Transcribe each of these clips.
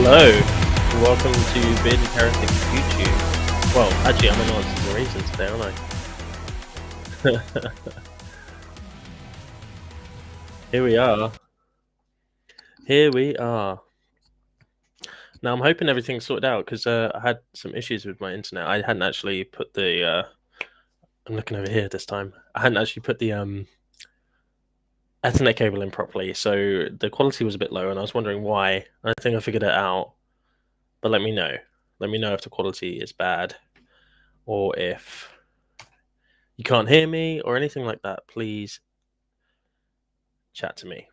Hello, welcome to Bearded Heretic YouTube. Well, actually, I'm an answer to reason today, aren't I? Here we are. Here we are. Now, I'm hoping everything's sorted out because I had some issues with my internet. I hadn't actually put the. I'm looking over here this time. I hadn't actually put the Ethernet cable in properly, so the quality was a bit low, and I was wondering why. I think I figured it out, but let me know. Let me know if the quality is bad or if you can't hear me or anything like that. Please chat to me.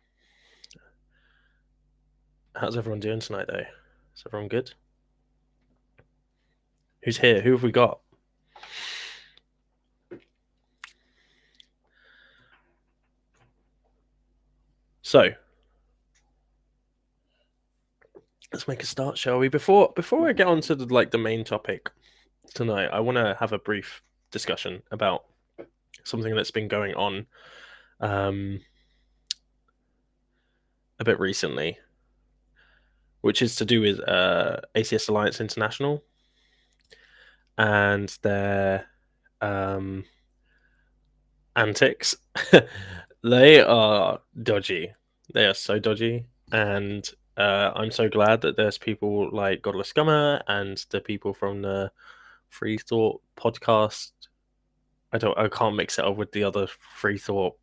How's everyone doing tonight, though? Is everyone good? Who's here? Who have we got? So, let's make a start, shall we? Before I get on to the main topic tonight, I want to have a brief discussion about something that's been going on a bit recently, which is to do with ACS Alliance International and their antics. They are dodgy. They are so dodgy, and I'm so glad that there's people like Godless Scummer and the people from the Free Thought podcast. I can't mix it up with the other Free Thought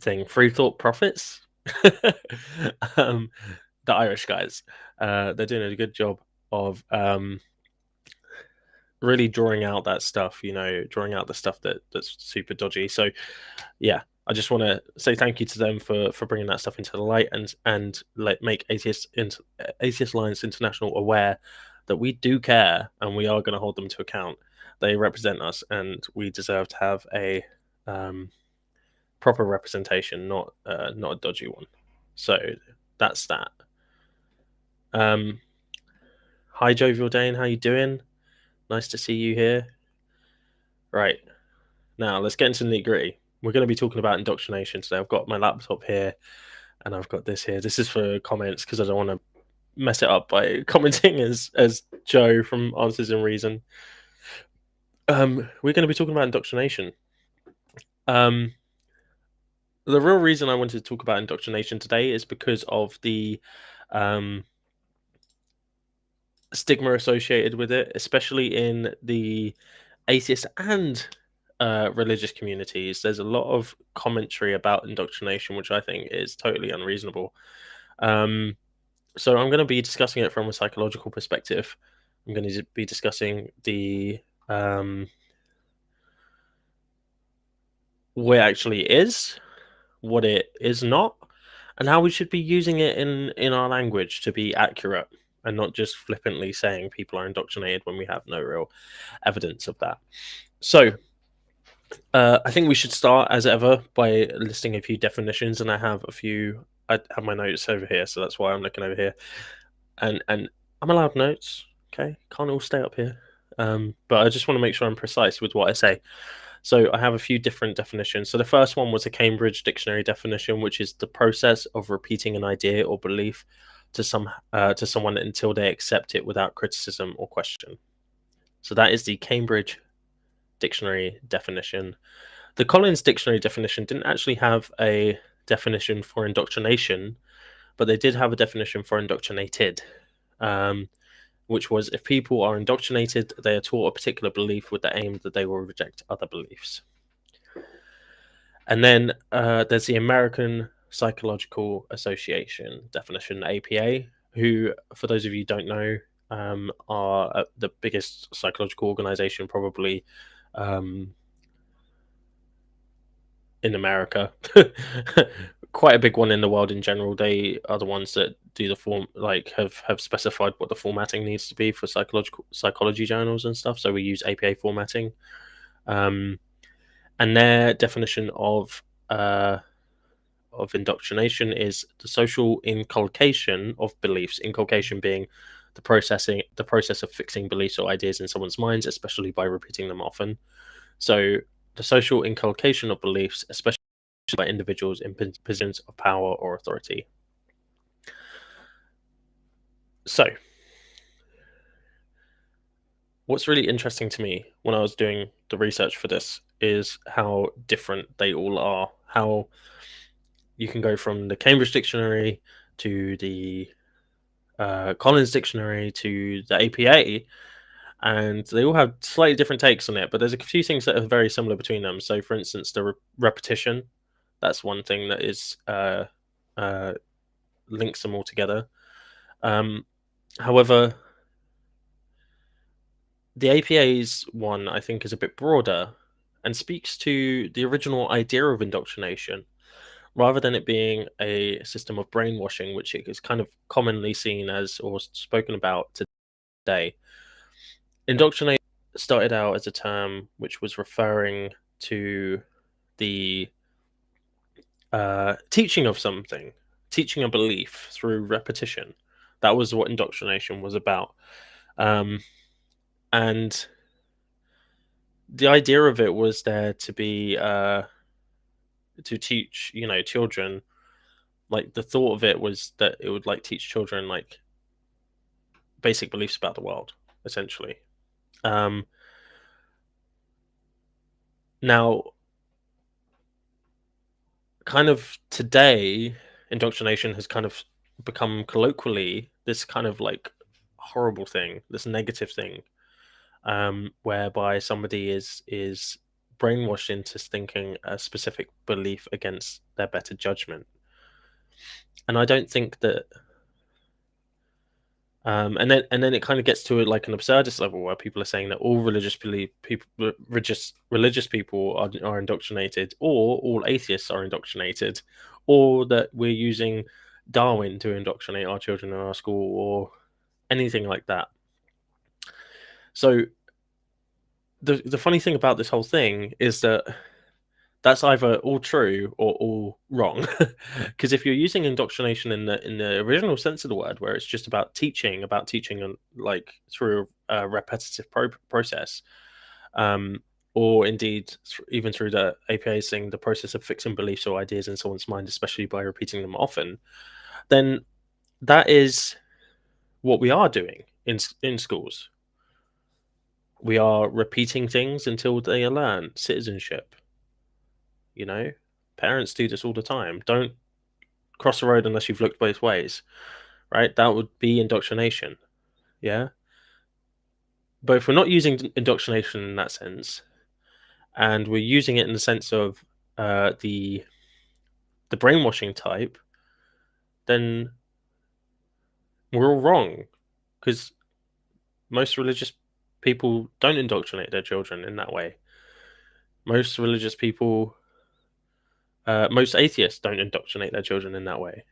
thing. Free Thought Prophets. The Irish guys. They're doing a good job of really drawing out that stuff, drawing out the stuff that's super dodgy. So yeah, I just want to say thank you to them for bringing that stuff into the light and make ACS Alliance International aware that we do care and we are going to hold them to account. They represent us and we deserve to have a proper representation, not a dodgy one. So that's that. Hi Jovial Dane, how you doing? Nice to see you here. Right, now let's get into the nitty-gritty. We're going to be talking about indoctrination today. I've got my laptop here and I've got this here. This is for comments because I don't want to mess it up by commenting as Joe from Answers in Reason. We're going to be talking about indoctrination. The real reason I wanted to talk about indoctrination today is because of the stigma associated with it, especially in the atheist and religious communities. There's a lot of commentary about indoctrination, which I think is totally unreasonable. So I'm going to be discussing it from a psychological perspective. I'm going to be discussing the what it actually is, what it is not, and how we should be using it in our language to be accurate and not just flippantly saying people are indoctrinated when we have no real evidence of that. So I think we should start as ever by listing a few definitions, and I have my notes over here, so that's why I'm looking over here. And I'm allowed notes, okay? Can't all stay up here. But I just want to make sure I'm precise with what I say. So I have a few different definitions. So the first one was a Cambridge Dictionary definition, which is the process of repeating an idea or belief to someone until they accept it without criticism or question. So that is the Cambridge Dictionary definition. The Collins Dictionary definition didn't actually have a definition for indoctrination, but they did have a definition for indoctrinated, which was if people are indoctrinated, they are taught a particular belief with the aim that they will reject other beliefs. And then there's the American Psychological Association definition, APA, who, for those of you who don't know, are the biggest psychological organization probably in America. Quite a big one in the world in general. They are the ones that do the form, like have specified what the formatting needs to be for psychology journals and stuff. So we use APA formatting. And their definition of indoctrination is the social inculcation of beliefs. Inculcation being the process of fixing beliefs or ideas in someone's minds, especially by repeating them often. So the social inculcation of beliefs, especially by individuals in positions of power or authority. So what's really interesting to me when I was doing the research for this is how different they all are. How you can go from the Cambridge Dictionary to the Collins Dictionary to the APA, and they all have slightly different takes on it. But there's a few things that are very similar between them. So, for instance, the repetition, that's one thing that is uh, links them all together. Um, However, the APA's one I think is a bit broader and speaks to the original idea of indoctrination rather than it being a system of brainwashing, which it is kind of commonly seen as or spoken about today. Indoctrinate started out as a term which was referring to the teaching of something, teaching a belief through repetition. That was what indoctrination was about. Um, and the idea of it was there to be to teach, children. Like the thought of it was that it would like teach children like basic beliefs about the world, essentially. Um, Now, kind of today, indoctrination has kind of become colloquially this kind of like horrible thing, this negative thing, whereby somebody is brainwashed into thinking a specific belief against their better judgment. And I don't think that and then it kind of gets to like an absurdist level where people are saying that all religious people are indoctrinated, or all atheists are indoctrinated, or that we're using Darwin to indoctrinate our children in our school, or anything like that. So the funny thing about this whole thing is that that's either all true or all wrong. Because if you're using indoctrination in the original sense of the word, where it's just about teaching and like through a repetitive process, um, or indeed even through the APA saying the process of fixing beliefs or ideas in someone's mind, especially by repeating them often, then that is what we are doing in schools. We are repeating things until they learn citizenship. You know, parents do this all the time. Don't cross the road unless you've looked both ways, right? That would be indoctrination. Yeah. But if we're not using indoctrination in that sense, and we're using it in the sense of the brainwashing type, then we're all wrong because most religious people don't indoctrinate their children in that way. Most religious people, most atheists don't indoctrinate their children in that way.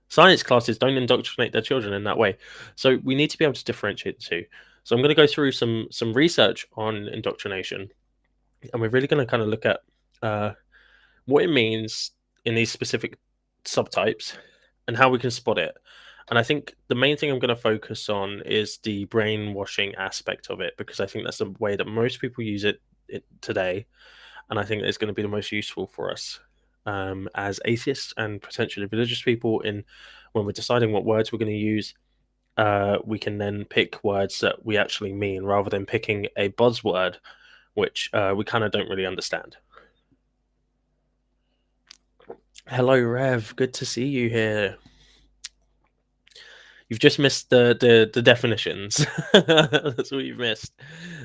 Science classes don't indoctrinate their children in that way. So we need to be able to differentiate the two. So I'm going to go through some research on indoctrination, and we're really going to kind of look at uh, what it means in these specific subtypes and how we can spot it. And I think the main thing I'm going to focus on is the brainwashing aspect of it, because I think that's the way that most people use it today, and I think it's going to be the most useful for us as atheists and potentially religious people. In when we're deciding what words we're going to use, we can then pick words that we actually mean rather than picking a buzzword which we kind of don't really understand. Hello, Rev. Good to see you here. You've just missed the definitions. That's what you've missed.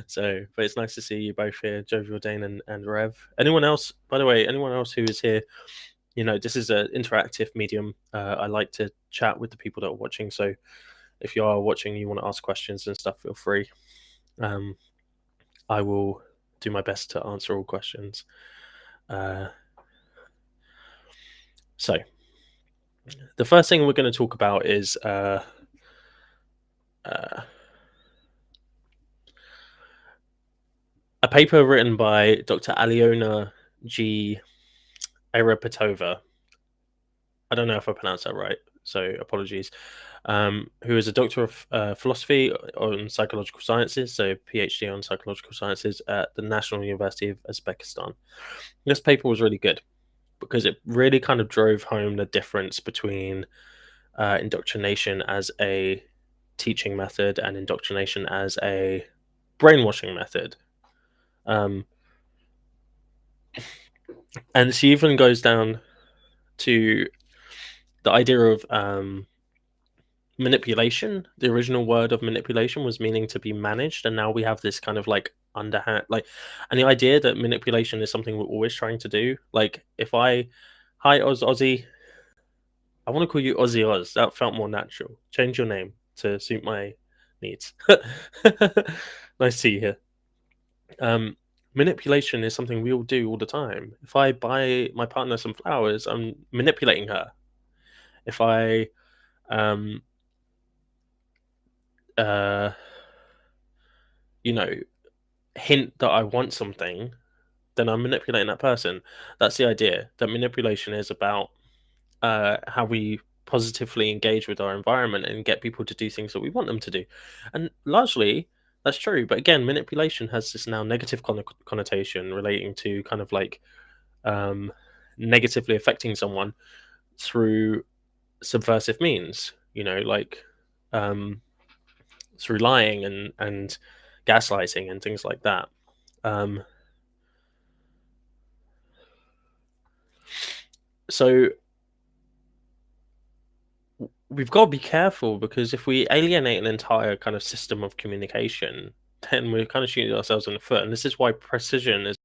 So, but it's nice to see you both here, Jovial Dane and Rev. Anyone else, by the way, anyone else who is here, this is an interactive medium. I like to chat with the people that are watching. So, if you are watching, you want to ask questions and stuff, feel free. I will do my best to answer all questions. So, the first thing we're going to talk about is a paper written by Dr. Aliona G. Arapetova. I don't know if I pronounced that right, so apologies. Who is a doctor of philosophy on psychological sciences, so PhD on psychological sciences at the National University of Uzbekistan. This paper was really good because it really kind of drove home the difference between indoctrination as a teaching method and indoctrination as a brainwashing method. And she even goes down to the idea of manipulation. The original word of manipulation was meaning to be managed, and now we have this kind of like underhand, like, and the idea that manipulation is something we're always trying to do. Like, if I, hi Ozzy, I want to call you Ozzy Oz. That felt more natural. Change your name to suit my needs. Nice to see you here. Manipulation is something we all do all the time. If I buy my partner some flowers, I'm manipulating her. If I um uh you know hint that I want something, then I'm manipulating that person. That's the idea. That manipulation is about how we positively engage with our environment and get people to do things that we want them to do. And largely, that's true. But again, manipulation has this now negative connotation relating to kind of like um, negatively affecting someone through subversive means. Like um, through lying and gaslighting and things like that. Um, so we've got to be careful, because if we alienate an entire kind of system of communication, then we're kind of shooting ourselves in the foot. And this is why precision is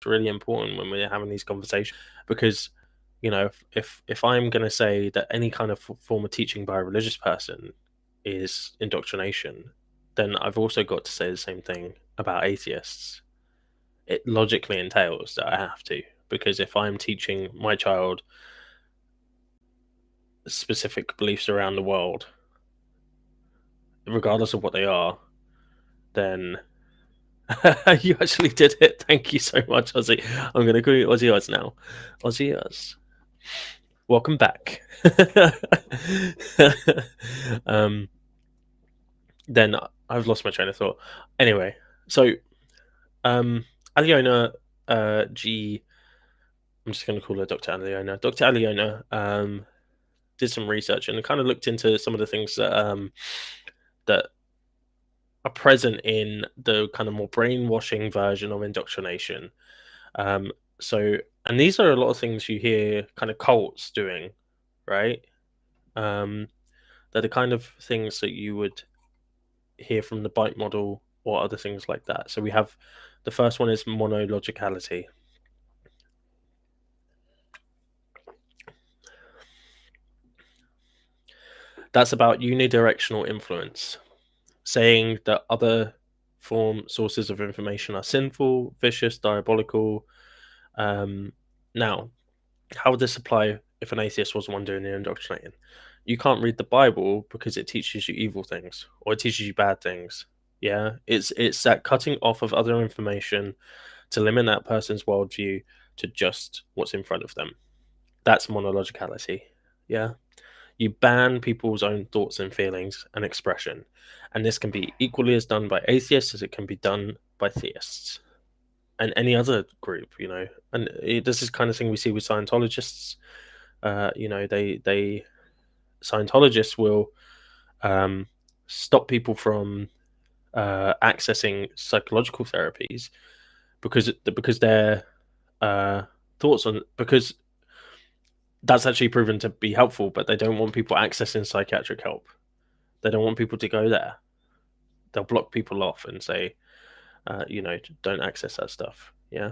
really important when we're having these conversations. Because if I'm going to say that any kind of form of teaching by a religious person is indoctrination, then I've also got to say the same thing about atheists. It logically entails that I have to, because if I'm teaching my child specific beliefs around the world, regardless of what they are, then you actually did it. Thank you so much, Ozzy. I'm going to call you Ozzy Oz now. Ozzy Oz. Welcome back. um, then I've lost my train of thought. Anyway, so Aliona G. I'm just going to call her Dr. Aliona. Dr. Aliona did some research and kind of looked into some of the things that are present in the kind of more brainwashing version of indoctrination. Um, and these are a lot of things you hear kind of cults doing, right? They're the kind of things that you would hear from the bite model or other things like that. So we have the first one is monologicality. That's about unidirectional influence, saying that other sources of information are sinful, vicious, diabolical. Now, how would this apply if an atheist was one doing the indoctrinating? You can't read the Bible because it teaches you evil things or it teaches you bad things. Yeah, it's that cutting off of other information to limit that person's worldview to just what's in front of them. That's monologicality. Yeah, you ban people's own thoughts and feelings and expression, and this can be equally as done by atheists as it can be done by theists and any other group. And this is kind of thing we see with Scientologists. They Scientologists will stop people from accessing psychological therapies because their thoughts on because that's actually proven to be helpful, but they don't want people accessing psychiatric help. They don't want people to go there. They'll block people off and say, don't access that stuff. Yeah.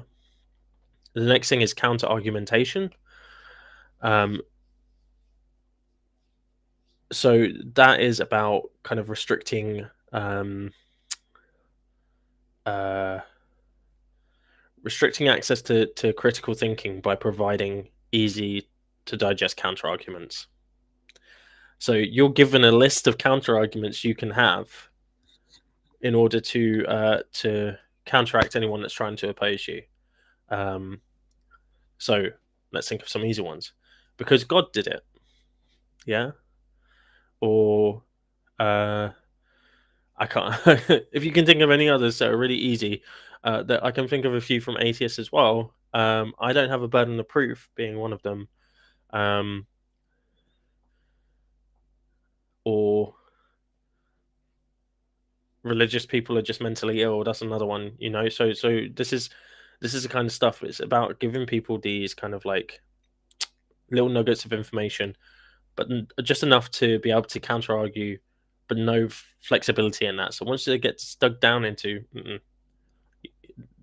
The next thing is counter argumentation. So that is about kind of restricting access to critical thinking by providing easy to digest counter arguments. So you're given a list of counter arguments you can have in order to counteract anyone that's trying to oppose you. So let's think of some easy ones. Because God did it, yeah. Or I can't. If you can think of any others that are really easy, that I can think of a few from atheists as well. I don't have a burden of proof being one of them. Or religious people are just mentally ill. That's another one, you know. So this is the kind of stuff. It's about giving people these kind of like little nuggets of information, but just enough to be able to counter argue, but no flexibility in that. So once it gets dug down into,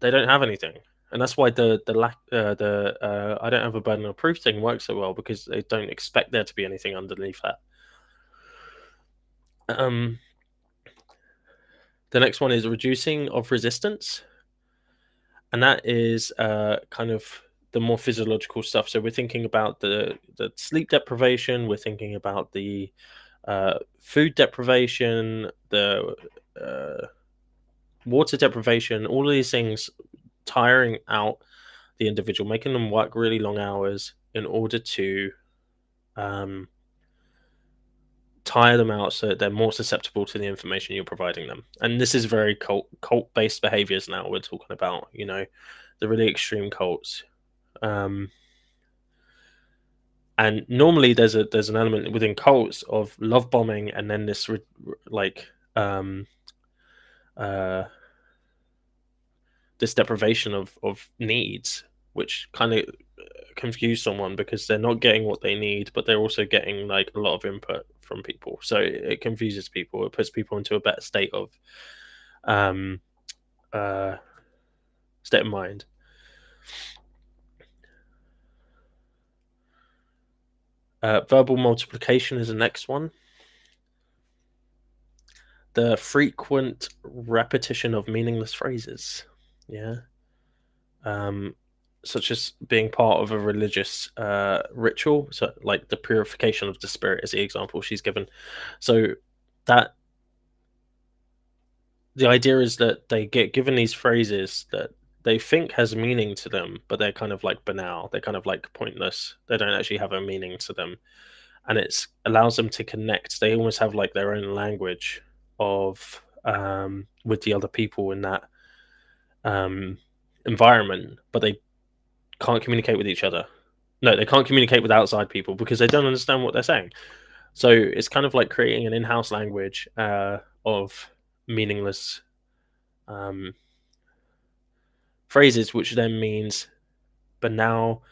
they don't have anything, and that's why the lack the I don't have a burden of proof thing works so well, because they don't expect there to be anything underneath that. Um, the next one is reducing of resistance, and that is kind of the more physiological stuff. So we're thinking about the sleep deprivation. We're thinking about the food deprivation, the water deprivation. All of these things tiring out the individual, making them work really long hours in order to um, tire them out so that they're more susceptible to the information you're providing them. And this is very cult based behaviors now we're talking about, you know, the really extreme cults. And normally there's an element within cults of love bombing, and then this like uh this deprivation of needs, which kind of confuse someone because they're not getting what they need, but they're also getting like a lot of input from people. So it confuses people. It puts people into a better um, uh, state of mind. Verbal multiplication is the next one. The frequent repetition of meaningless phrases. Yeah. Um, such as being part of a religious ritual. So, like the purification of the spirit is the example she's given. So, that the idea is that they get given these phrases that they think has meaning to them, but they're kind of like banal. They're kind of like pointless. They don't actually have a meaning to them, and it's allows them to connect. They almost have like their own language of with the other people in that environment, but they can't communicate with each other. No, they can't communicate with outside people because they don't understand what they're saying. So it's kind of like creating an in-house language of meaningless um, phrases, which then means banal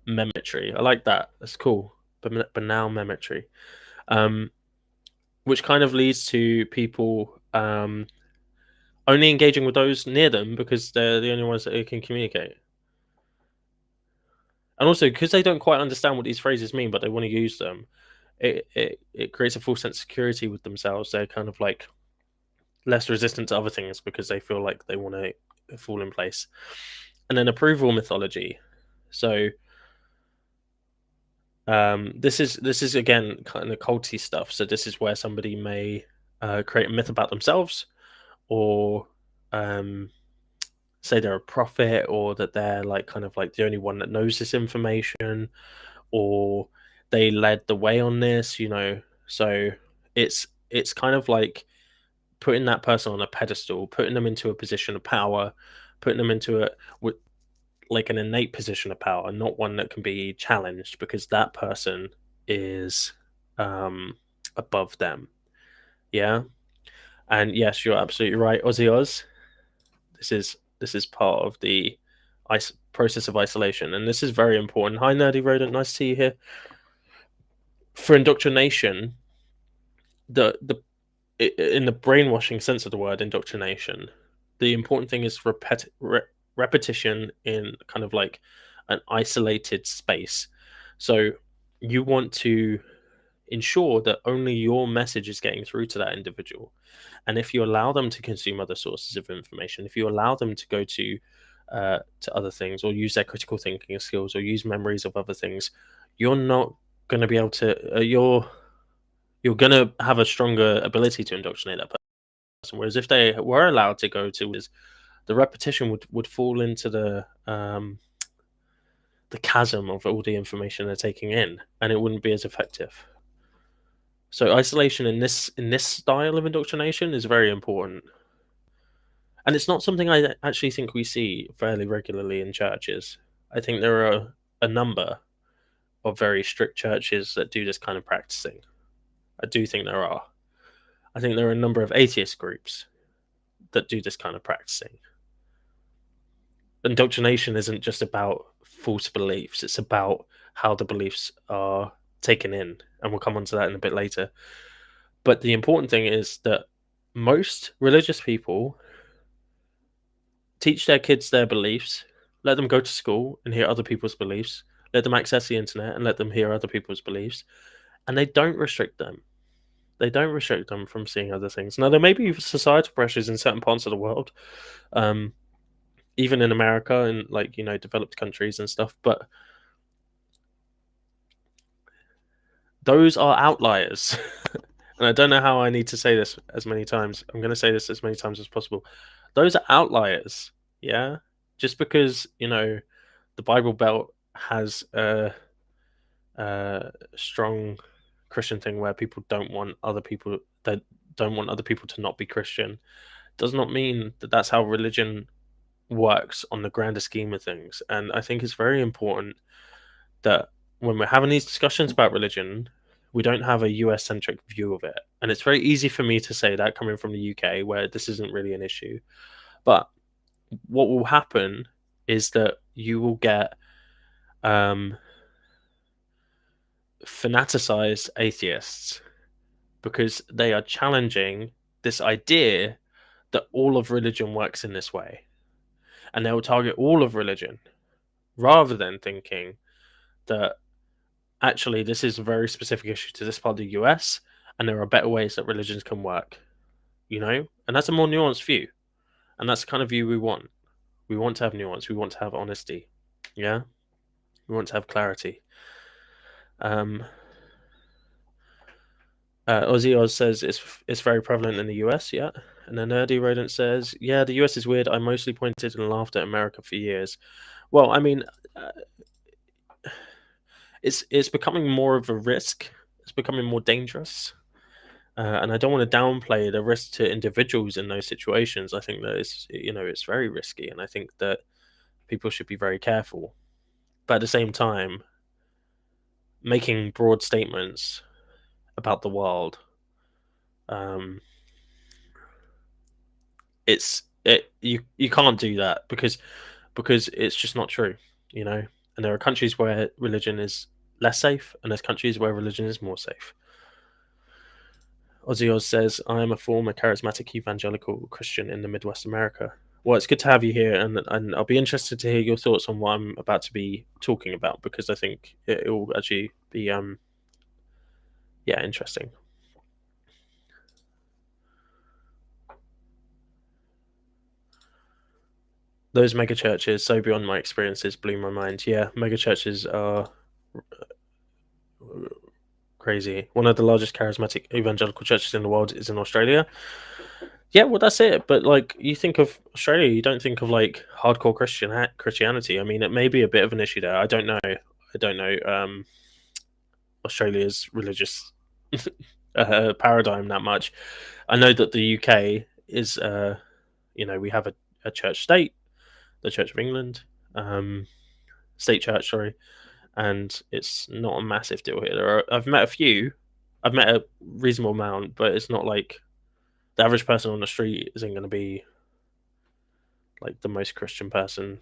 memetry. I like that. That's cool. Banal memetry, um, which kind of leads to people only engaging with those near them because they're the only ones that can communicate. And also because they don't quite understand what these phrases mean, but they want to use them, it creates a false sense of security with themselves. They're kind of like less resistant to other things because they feel like they want to fall in place. And then approval mythology. So this is again kind of culty stuff. So this is where somebody may create a myth about themselves, or um, say they're a prophet, or that they're like kind of like the only one that knows this information, or they led the way on this. You know, so it's kind of like putting that person on a pedestal, putting them into a position of power, putting them into a like an innate position of power, not one that can be challenged because that person is um above them. Yeah. And yes, you're absolutely right, Aussie Oz. This is part of the process of isolation, and this is very important. Hi, Nerdy Rodent, nice to see you here. For indoctrination, the in the brainwashing sense of the word indoctrination, the important thing is repetition in kind of like an isolated space. So you want to ensure that only your message is getting through to that individual. And if you allow them to consume other sources of information, if you allow them to go to other things, or use their critical thinking skills, or use memories of other things, you're not going to be able to. You're going to have a stronger ability to indoctrinate that person. Whereas if they were allowed to go to, the repetition would fall into the chasm of all the information they're taking in, and it wouldn't be as effective. So isolation in this style of indoctrination is very important, and it's not something I actually think we see fairly regularly in churches. I think there are a number of very strict churches that do this kind of practicing. I do think there are. I think there are a number of atheist groups that do this kind of practicing. Indoctrination isn't just about false beliefs, it's about how the beliefs are taken in, and we'll come on to that in a bit later. But the important thing is that most religious people teach their kids their beliefs, let them go to school and hear other people's beliefs, let them access the internet and let them hear other people's beliefs, and they don't restrict them. They don't restrict them from seeing other things. Now, there may be societal pressures in certain parts of the world, um, even in America and developed countries and stuff, but those are outliers. And I don't know how I need to say this as many times. I'm going to say this as many times as possible. Those are outliers. Yeah. Just because, the Bible Belt has a strong Christian thing where people don't want other people that don't want other people to not be Christian does not mean that that's how religion works on the grander scheme of things. And I think it's very important that when we're having these discussions about religion, we don't have a US centric view of it. And it's very easy for me to say that coming from the UK, where this isn't really an issue. But what will happen is that you will get fanaticized atheists because they are challenging this idea that all of religion works in this way. And they will target all of religion rather than thinking that actually this is a very specific issue to this part of the US and there are better ways that religions can work, And that's a more nuanced view. And that's the kind of view we want. We want to have nuance. We want to have honesty. Yeah? We want to have clarity. Ozzy Oz says it's very prevalent in the US, yeah. And then Nerdy Rodent says, yeah, the US is weird. I mostly pointed and laughed at America for years. Well, I mean, it's becoming more of a risk. It's becoming more dangerous. And I don't want to downplay the risk to individuals in those situations. I think that it's very risky, and I think that people should be very careful. But at the same time, making broad statements about the world, you can't do that because it's just not true, And there are countries where religion is less safe, and there's countries where religion is more safe. Ozzy Oz says, I am a former charismatic evangelical Christian in the Midwest America. Well, it's good to have you here, and I'll be interested to hear your thoughts on what I'm about to be talking about, because I think it will actually be, interesting. Those mega churches, so beyond my experiences, blew my mind. Yeah, mega churches are crazy. One of the largest charismatic evangelical churches in the world is in Australia. Yeah, well, that's it. But you think of Australia, you don't think of hardcore Christianity. I mean, it may be a bit of an issue there. I don't know. Australia's religious paradigm that much. I know that the UK is, we have a church state, the Church of England, state church, sorry, and it's not a massive deal here. I've met a reasonable amount, but it's not like the average person on the street isn't going to be like the most Christian person.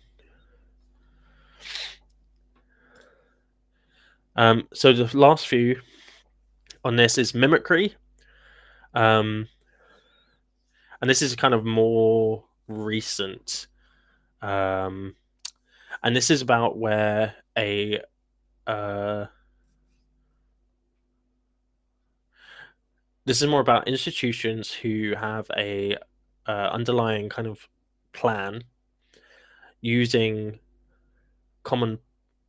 So the last few on this is mimicry. And this is kind of more recent. And this is about where this is more about institutions who have a underlying kind of plan using common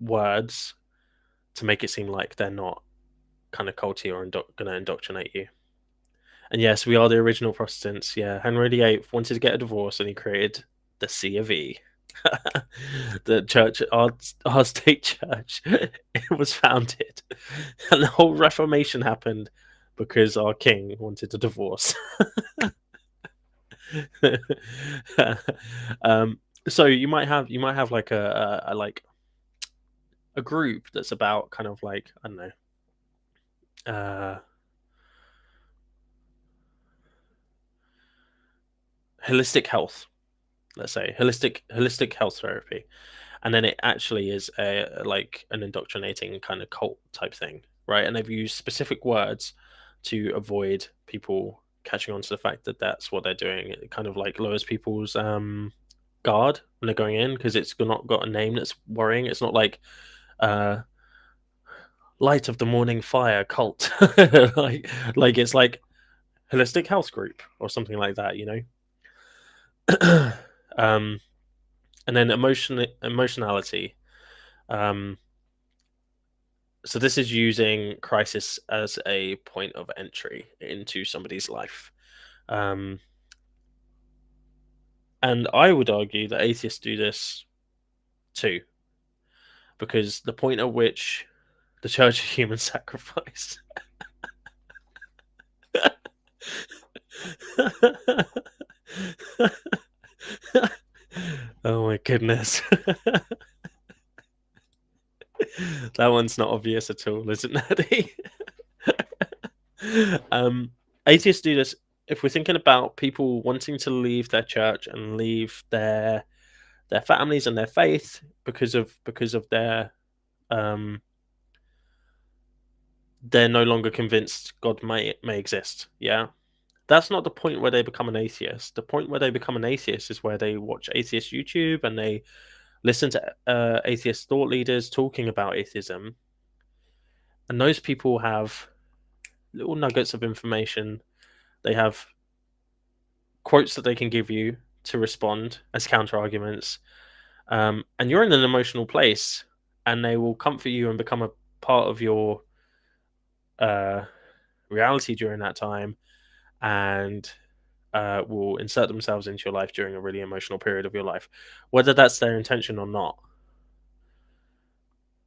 words to make it seem like they're not kind of culty or going to indoctrinate you. And yes, we are the original Protestants. Yeah, Henry VIII wanted to get a divorce, and he created the C of E. The church, our state church, it was founded, and the whole Reformation happened because our king wanted a divorce. So you might have like a group that's about kind of like, I don't know, holistic health, let's say holistic health therapy, and then it actually is a like an indoctrinating kind of cult type thing, right? And they've used specific words to avoid people catching on to the fact that that's what they're doing. It kind of like lowers people's guard when they're going in, because it's not got a name that's worrying. It's not like uh light of the morning fire cult. Like it's like holistic health group or something like that, you know. um and then emotionality. um so this is using crisis as a point of entry into somebody's life. um and I would argue that atheists do this too, because the point at which the Church of Human Sacrifice oh my goodness. That one's not obvious at all, is it, Natty? um, Atheists do this if we're thinking about people wanting to leave their church and leave their families and their faith because of their um they're no longer convinced God may exist. Yeah. That's not the point where they become an atheist. The point where they become an atheist is where they watch atheist YouTube and they listen to atheist thought leaders talking about atheism. And those people have little nuggets of information. They have quotes that they can give you to respond as counter arguments. And you're in an emotional place, and they will comfort you and become a part of your uh, reality during that time, and will insert themselves into your life during a really emotional period of your life, whether that's their intention or not.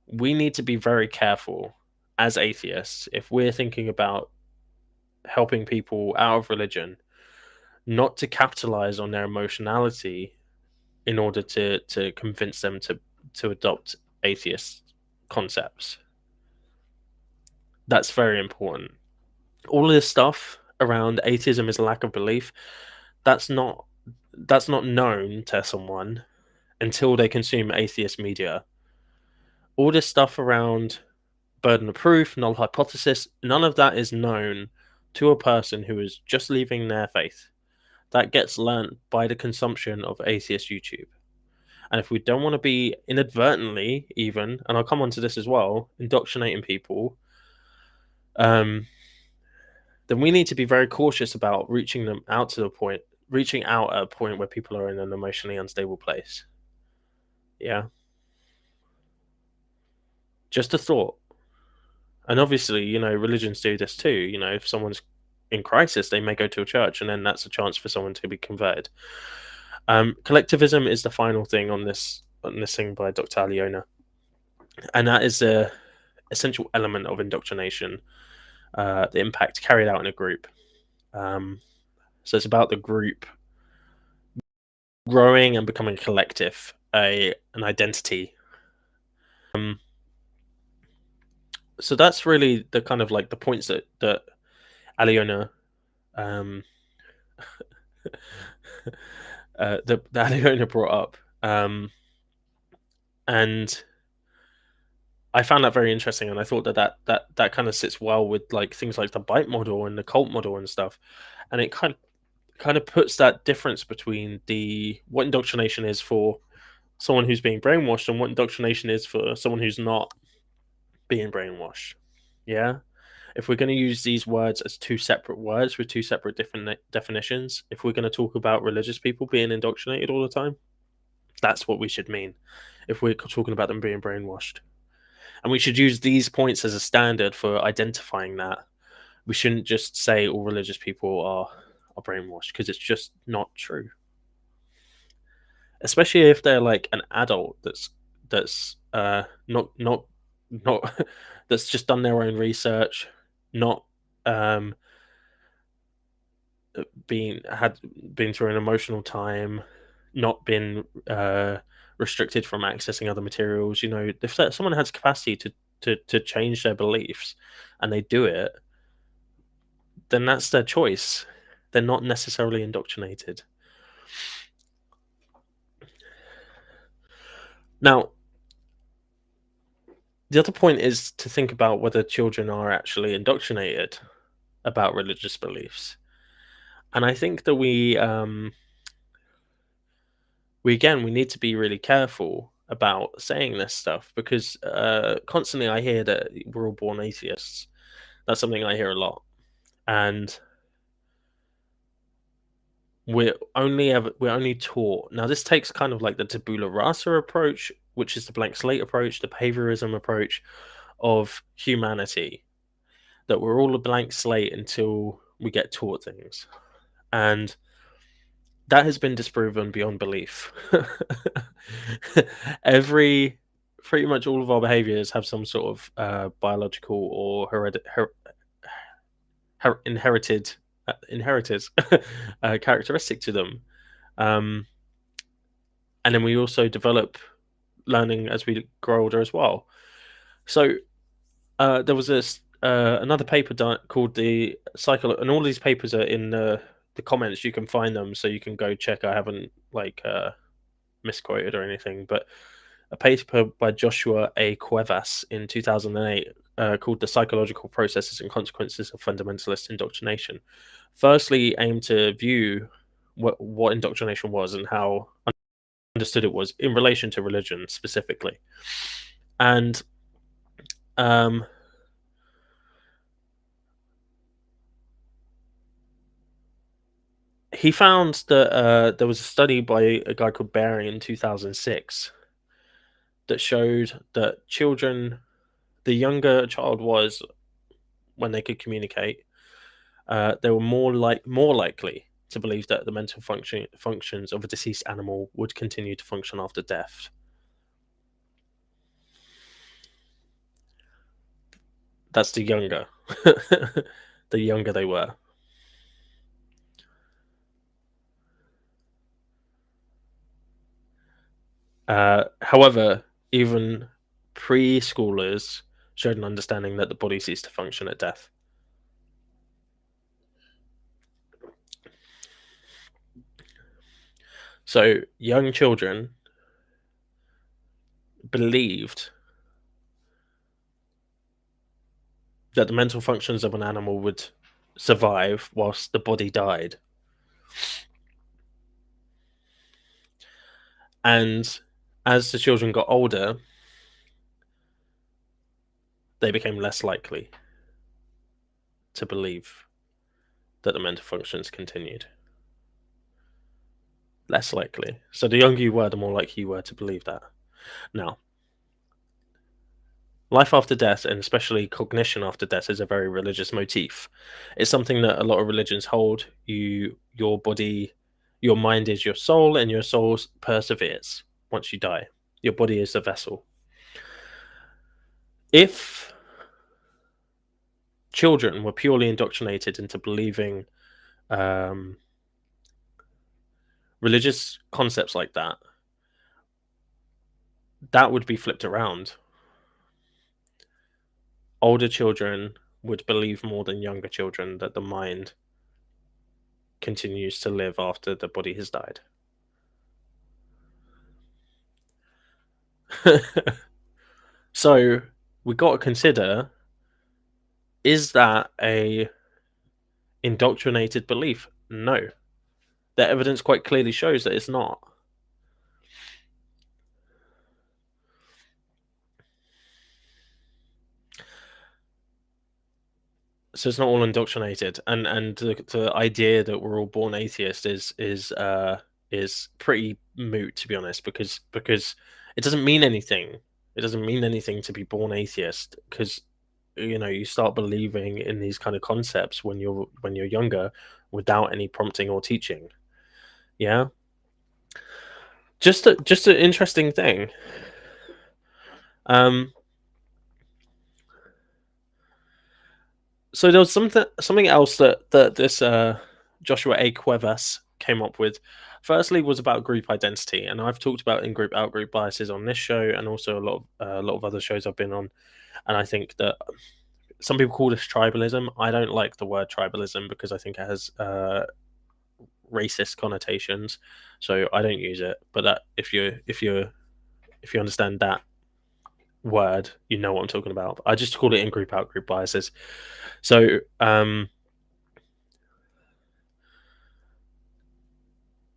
We need to be very careful as atheists if we're thinking about helping people out of religion, not to capitalize on their emotionality in order to convince them to adopt atheist concepts. That's very important. All of this stuff around atheism is a lack of belief. That's not known to someone until they consume atheist media. All this stuff around burden of proof, null hypothesis, none of that is known to a person who is just leaving their faith. That gets learnt by the consumption of atheist YouTube. And if we don't want to be inadvertently, even, and I'll come on to this as well, indoctrinating people, then we need to be very cautious about reaching out at a point where people are in an emotionally unstable place. Yeah. Just a thought. And obviously, religions do this too. If someone's in crisis, they may go to a church, and then that's a chance for someone to be converted. Collectivism is the final thing on this thing by Dr. Aliona, and that is a essential element of indoctrination. The impact carried out in a group. So it's about the group growing and becoming a collective, an identity. So that's really the kind of like the points that Aliona that Aliona brought up, and I found that very interesting, and I thought that kind of sits well with like things like the bite model and the cult model and stuff, and it kind of puts that difference between what indoctrination is for someone who's being brainwashed and what indoctrination is for someone who's not being brainwashed. Yeah. If we're going to use these words as two separate words with two separate different definitions, if we're going to talk about religious people being indoctrinated all the time, that's what we should mean. If we're talking about them being brainwashed, and we should use these points as a standard for identifying that. We shouldn't just say all religious people are brainwashed, because it's just not true. Especially if they're like an adult that's not that's just done their own research, not been through an emotional time, not been restricted from accessing other materials. If someone has capacity to change their beliefs and they do it, then that's their choice. They're not necessarily indoctrinated. Now, the other point is to think about whether children are actually indoctrinated about religious beliefs. And I think that we need to be really careful about saying this stuff, because constantly I hear that we're all born atheists. That's something I hear a lot, and we're only taught. Now this takes kind of like the tabula rasa approach, which is the blank slate approach, the behaviorism approach of humanity, that we're all a blank slate until we get taught things, and that has been disproven beyond belief. Every Pretty much all of our behaviors have some sort of biological or inherited characteristic to them, um, and then we also develop learning as we grow older as well. So there was this another paper called the cycle, and all these papers are in the comments. You can find them, so you can go check. I haven't misquoted or anything, but a paper by Joshua A. Cuevas in 2008 called "The Psychological Processes and Consequences of Fundamentalist Indoctrination." Firstly, aimed to view what indoctrination was and how understood it was in relation to religion specifically, and um, he found that there was a study by a guy called Barry in 2006 that showed that the younger a child was when they could communicate, they were more likely to believe that the mental functions of a deceased animal would continue to function after death. That's the younger, the younger they were. However, even preschoolers showed an understanding that the body ceased to function at death. So young children believed that the mental functions of an animal would survive whilst the body died. And as the children got older, they became less likely to believe that the mental functions continued. Less likely. So the younger you were, the more likely you were to believe that. Now, life after death, and especially cognition after death, is a very religious motif. It's something that a lot of religions hold. Your body, your mind is your soul, and your soul perseveres once you die. Your body is the vessel. If children were purely indoctrinated into believing um, religious concepts like that, that would be flipped around. Older children would believe more than younger children that the mind continues to live after the body has died. So we got to consider, is that a indoctrinated belief? No. The evidence quite clearly shows that it's not. So it's not all indoctrinated, and the idea that we're all born atheist is pretty moot, to be honest, because it doesn't mean anything. It doesn't mean anything to be born atheist, because you start believing in these kind of concepts when you're younger without any prompting or teaching. Yeah, just an interesting thing. Um, so there was something else that this Joshua A. Cuevas came up with. Firstly, was about group identity, and I've talked about in-group, out-group biases on this show, and also a lot of other shows I've been on. And I think that some people call this tribalism. I don't like the word tribalism because I think it has racist connotations, so I don't use it. But that if you're If you understand that word, you know what I'm talking about. I just call it in-group, out-group biases. So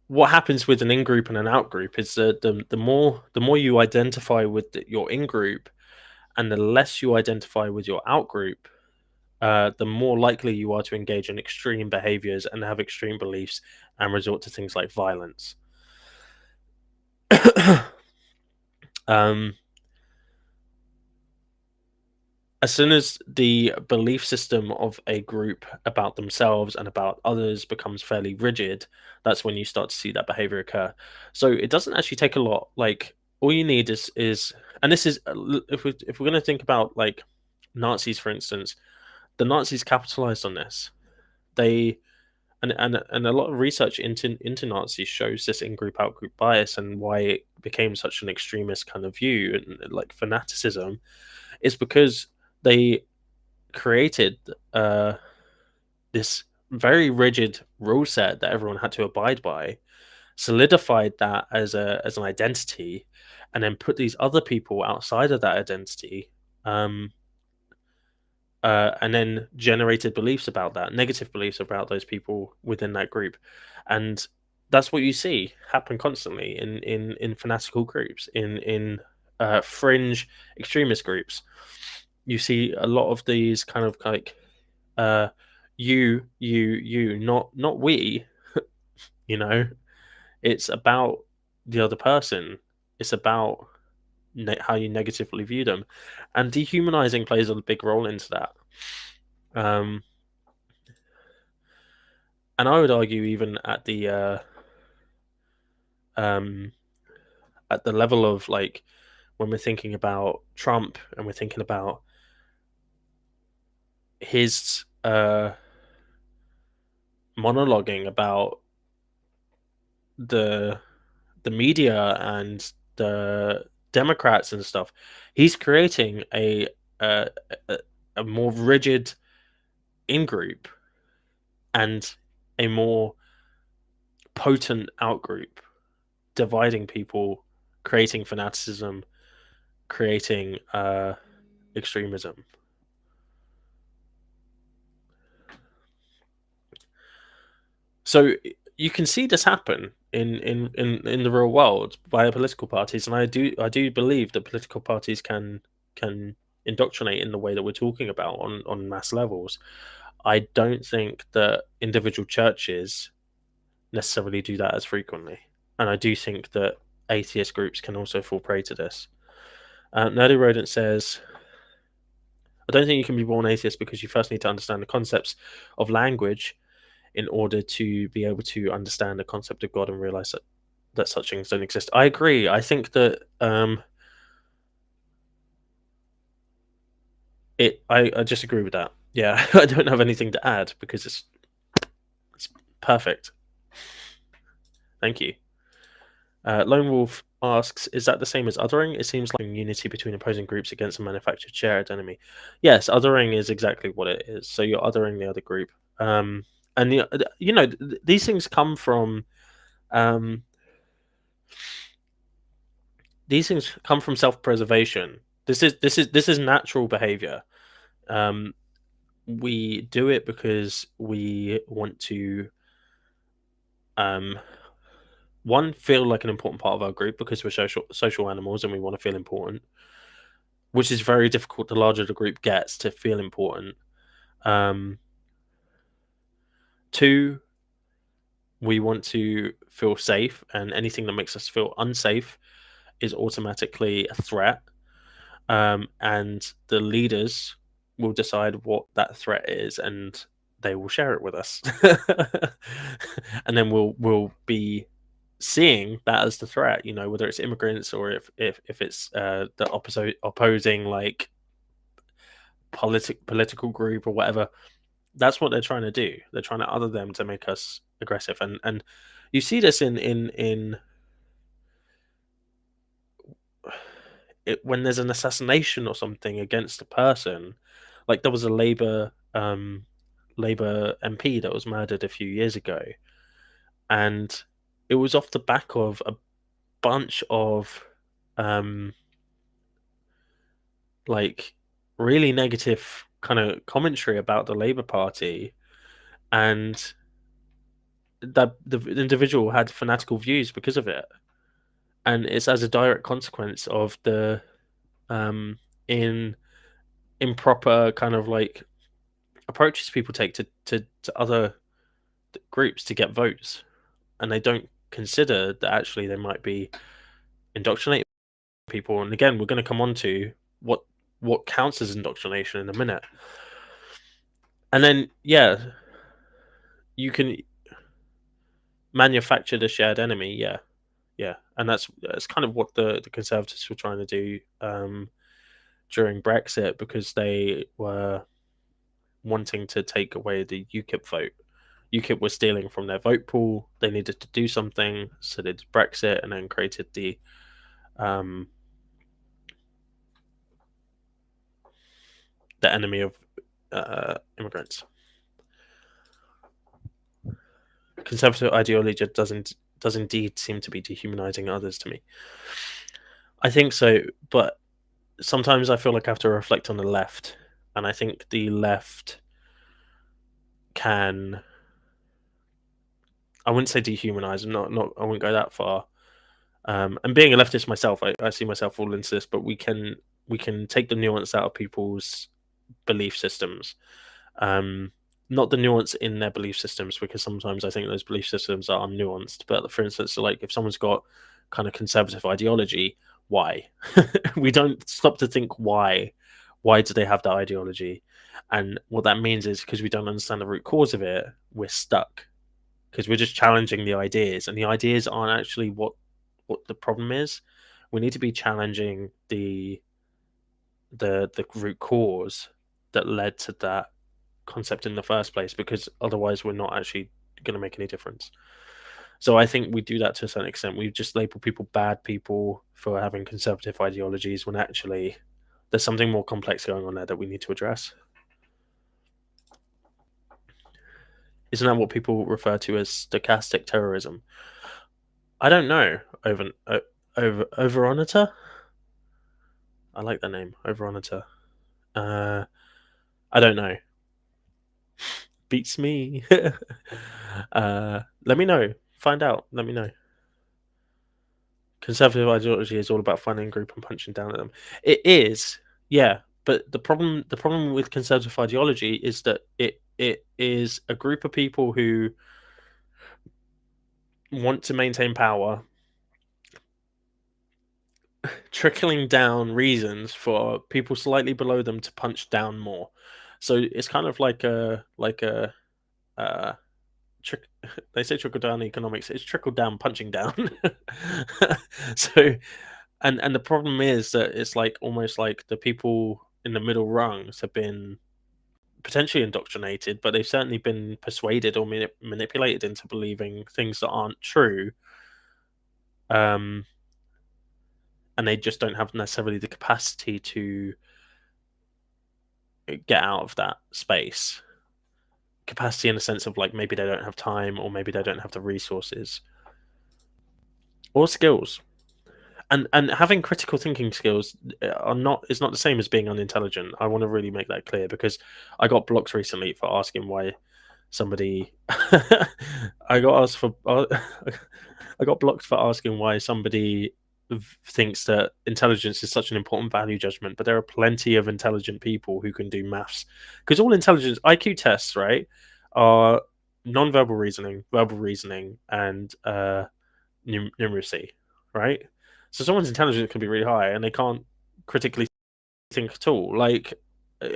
what happens with an in-group and an out-group is that the more you identify with your in-group and the less you identify with your out-group, the more likely you are to engage in extreme behaviors and have extreme beliefs and resort to things like violence. um, as soon as the belief system of a group about themselves and about others becomes fairly rigid, that's when you start to see that behavior occur. So it doesn't actually take a lot. Like, all you need is, and this is, if we're going to think about like Nazis, for instance, the Nazis capitalized on this. They and a lot of research into Nazis shows this in group out group bias and why it became such an extremist kind of view and like fanaticism is because they created this very rigid rule set that everyone had to abide by, solidified that as an identity, and then put these other people outside of that identity, um, and then generated beliefs about that, negative beliefs about those people within that group, and that's what you see happen constantly in fanatical groups, in fringe extremist groups. You see a lot of these kind of like uh, you, not we. You know, it's about the other person. It's about how you negatively view them, and dehumanizing plays a big role into that. Um, and I would argue even um, at the level of like when we're thinking about Trump and we're thinking about his monologuing about the the media and the Democrats and stuff, he's creating a, a, a more rigid in group and a more potent out group, dividing people, creating fanaticism, creating extremism. So you can see this happen in the real world via political parties, and I do believe that political parties can indoctrinate in the way that we're talking about on mass levels. I don't think that individual churches necessarily do that as frequently, and I do think that atheist groups can also fall prey to this. Nerdy Rodent says, I don't think you can be born atheist because you first need to understand the concepts of language in order to be able to understand the concept of God and realize that such things don't exist. I agree. I think that I just agree with that. Yeah, I don't have anything to add because it's perfect. Thank you. Lone Wolf asks, "Is that the same as othering? It seems like unity between opposing groups against a manufactured shared enemy." Yes, othering is exactly what it is. So you're othering the other group, and these things come from um, self-preservation. This is natural behavior. Um, we do it because we want to um, one, feel like an important part of our group because we're social animals and we want to feel important, which is very difficult the larger the group gets to feel important. Um, Two, we want to feel safe, and anything that makes us feel unsafe is automatically a threat. And the leaders will decide what that threat is, and they will share it with us, and then we'll be seeing that as the threat. You know, whether it's immigrants or if it's the opposing like political group or whatever. That's what they're trying to do. They're trying to other them to make us aggressive, and you see this in when there's an assassination or something against a person. Like there was a Labour MP that was murdered a few years ago, and it was off the back of a bunch of like really negative kind of commentary about the Labour Party, and that the individual had fanatical views because of it, and it's as a direct consequence of the in improper kind of like approaches people take to other groups to get votes, and they don't consider that actually they might be indoctrinating people. And again, we're going to come on to what counts as indoctrination in a minute. And then you can manufacture the shared enemy. Yeah, and that's kind of what the Conservatives were trying to do during Brexit, because they were wanting to take away the UKIP vote. UKIP was stealing from their vote pool. They needed to do something, so they did Brexit and then created the enemy of immigrants. Conservative ideology does indeed seem to be dehumanizing others to me. I think so, but sometimes I feel like I have to reflect on the left, and I think the left can. I wouldn't say dehumanize. I wouldn't go that far. And being a leftist myself, I see myself fall into this. But we can take the nuance out of people's belief systems. Not the nuance in their belief systems, because sometimes I think those belief systems are unnuanced. But for instance, like if someone's got kind of conservative ideology, why? We don't stop to think why. Why do they have that ideology? And what that means is because we don't understand the root cause of it, we're stuck, because we're just challenging the ideas, and the ideas aren't actually what the problem is. We need to be challenging the root cause that led to that concept in the first place, because otherwise we're not actually going to make any difference. So I think we do that to a certain extent. We just label people bad people for having conservative ideologies, when actually there's something more complex going on there that we need to address. Isn't that what people refer to as stochastic terrorism? I don't know. Overonita? I like that name, Overonita. I don't know. Beats me. Let me know. Find out. Let me know. Conservative ideology is all about finding a group and punching down at them. It is, yeah. But the problem with conservative ideology is that it is a group of people who want to maintain power, trickling down reasons for people slightly below them to punch down more. So it's kind of like a uh, trick. They say trickle down economics. It's trickle down punching down. So, and the problem is that it's like almost like the people in the middle rungs have been potentially indoctrinated, but they've certainly been persuaded or manipulated into believing things that aren't true. Um, and they just don't have necessarily the capacity to get out of that space. Capacity in the sense of like maybe they don't have time, or maybe they don't have the resources or skills. And having critical thinking skills are not is not the same as being unintelligent. I want to really make that clear, because I got blocked recently for asking why somebody I got asked for I got blocked for asking why somebody thinks that intelligence is such an important value judgment, but there are plenty of intelligent people who can do maths, because all intelligence IQ tests, right, are non-verbal reasoning, verbal reasoning, and numeracy, right? So someone's intelligence can be really high and they can't critically think at all. Like, uh,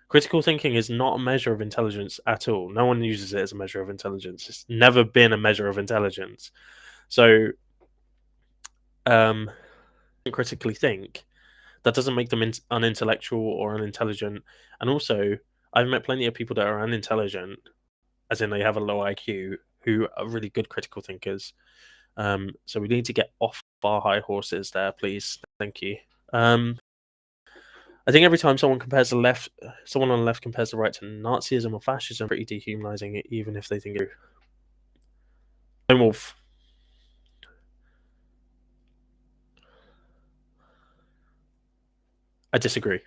critical thinking is not a measure of intelligence at all. No one uses it as a measure of intelligence. It's never been a measure of intelligence. So, critically think, that doesn't make them unintellectual or unintelligent. And also, I've met plenty of people that are unintelligent, as in they have a low IQ, who are really good critical thinkers. So we need to get off our high horses there, please. Thank you. I think every time someone on the left compares the right to Nazism or fascism, pretty dehumanizing it, even if they think it. Lone Wolf. I disagree.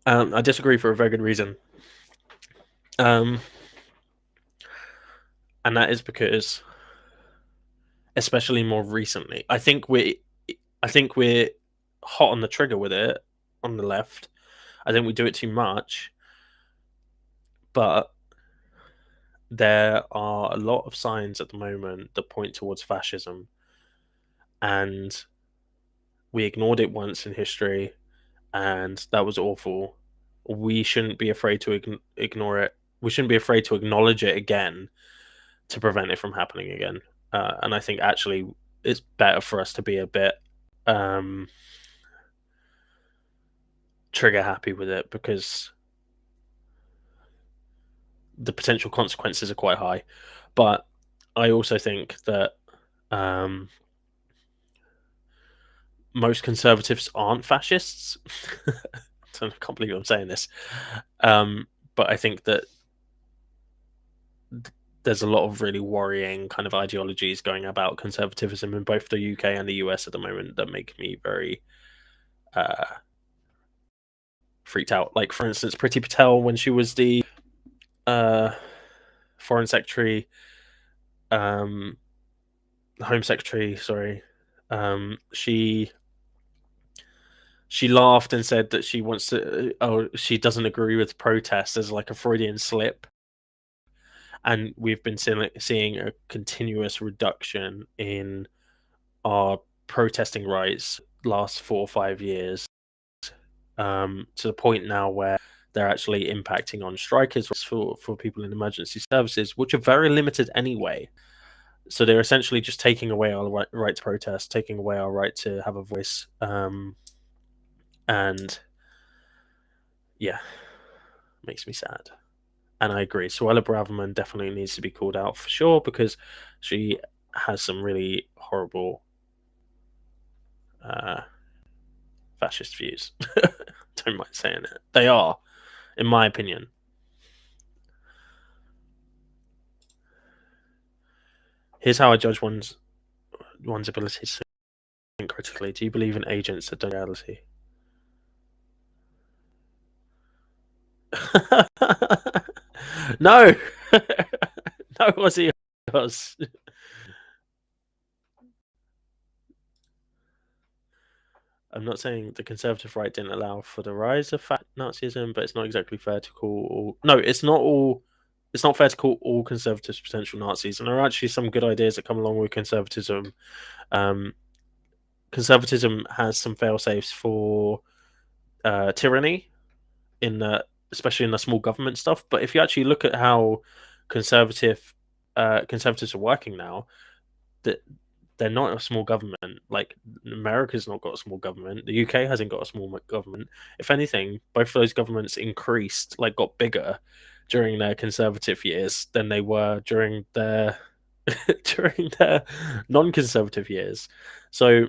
I disagree for a very good reason. And that is because, especially more recently, I think we're hot on the trigger with it on the left. I think we do it too much, but there are a lot of signs at the moment that point towards fascism, and we ignored it once in history, and that was awful. We shouldn't be afraid to ignore it. We shouldn't be afraid to acknowledge it again to prevent it from happening again. And I think actually it's better for us to be a bit um, trigger happy with it, because the potential consequences are quite high. But I also think that um, most conservatives aren't fascists. I can't believe I'm saying this. But I think that there's a lot of really worrying kind of ideologies going about conservatism in both the UK and the US at the moment that make me very uh, freaked out. Like, for instance, Priti Patel, when she was the uh, foreign secretary, Home secretary, sorry, she laughed and said that she wants to. She doesn't agree with protests as like a Freudian slip, and we've been seeing a continuous reduction in our protesting rights last 4 or 5 years, to the point now where they're actually impacting on strikers for people in emergency services, which are very limited anyway. So they're essentially just taking away our right to protest, taking away our right to have a voice, and yeah, makes me sad. And I agree. Suella Braverman definitely needs to be called out for sure, because she has some really horrible fascist views. Don't mind saying it. They are, in my opinion. Here's how I judge one's ability to think critically. Do you believe in agents that don't reality? No, no, was he? Was. I'm not saying the conservative right didn't allow for the rise of fat Nazism, but it's not exactly fair to call all. No, it's not all. It's not fair to call all conservatives potential Nazis, and there are actually some good ideas that come along with conservatism. Um, Conservatism has some fail safes for tyranny, in the especially in the small government stuff. But if you actually look at how conservatives are working now, that they're not a small government. Like, America's not got a small government. The UK hasn't got a small government. If anything, both of those governments increased, like got bigger during their conservative years than they were during their during their non-conservative years. So,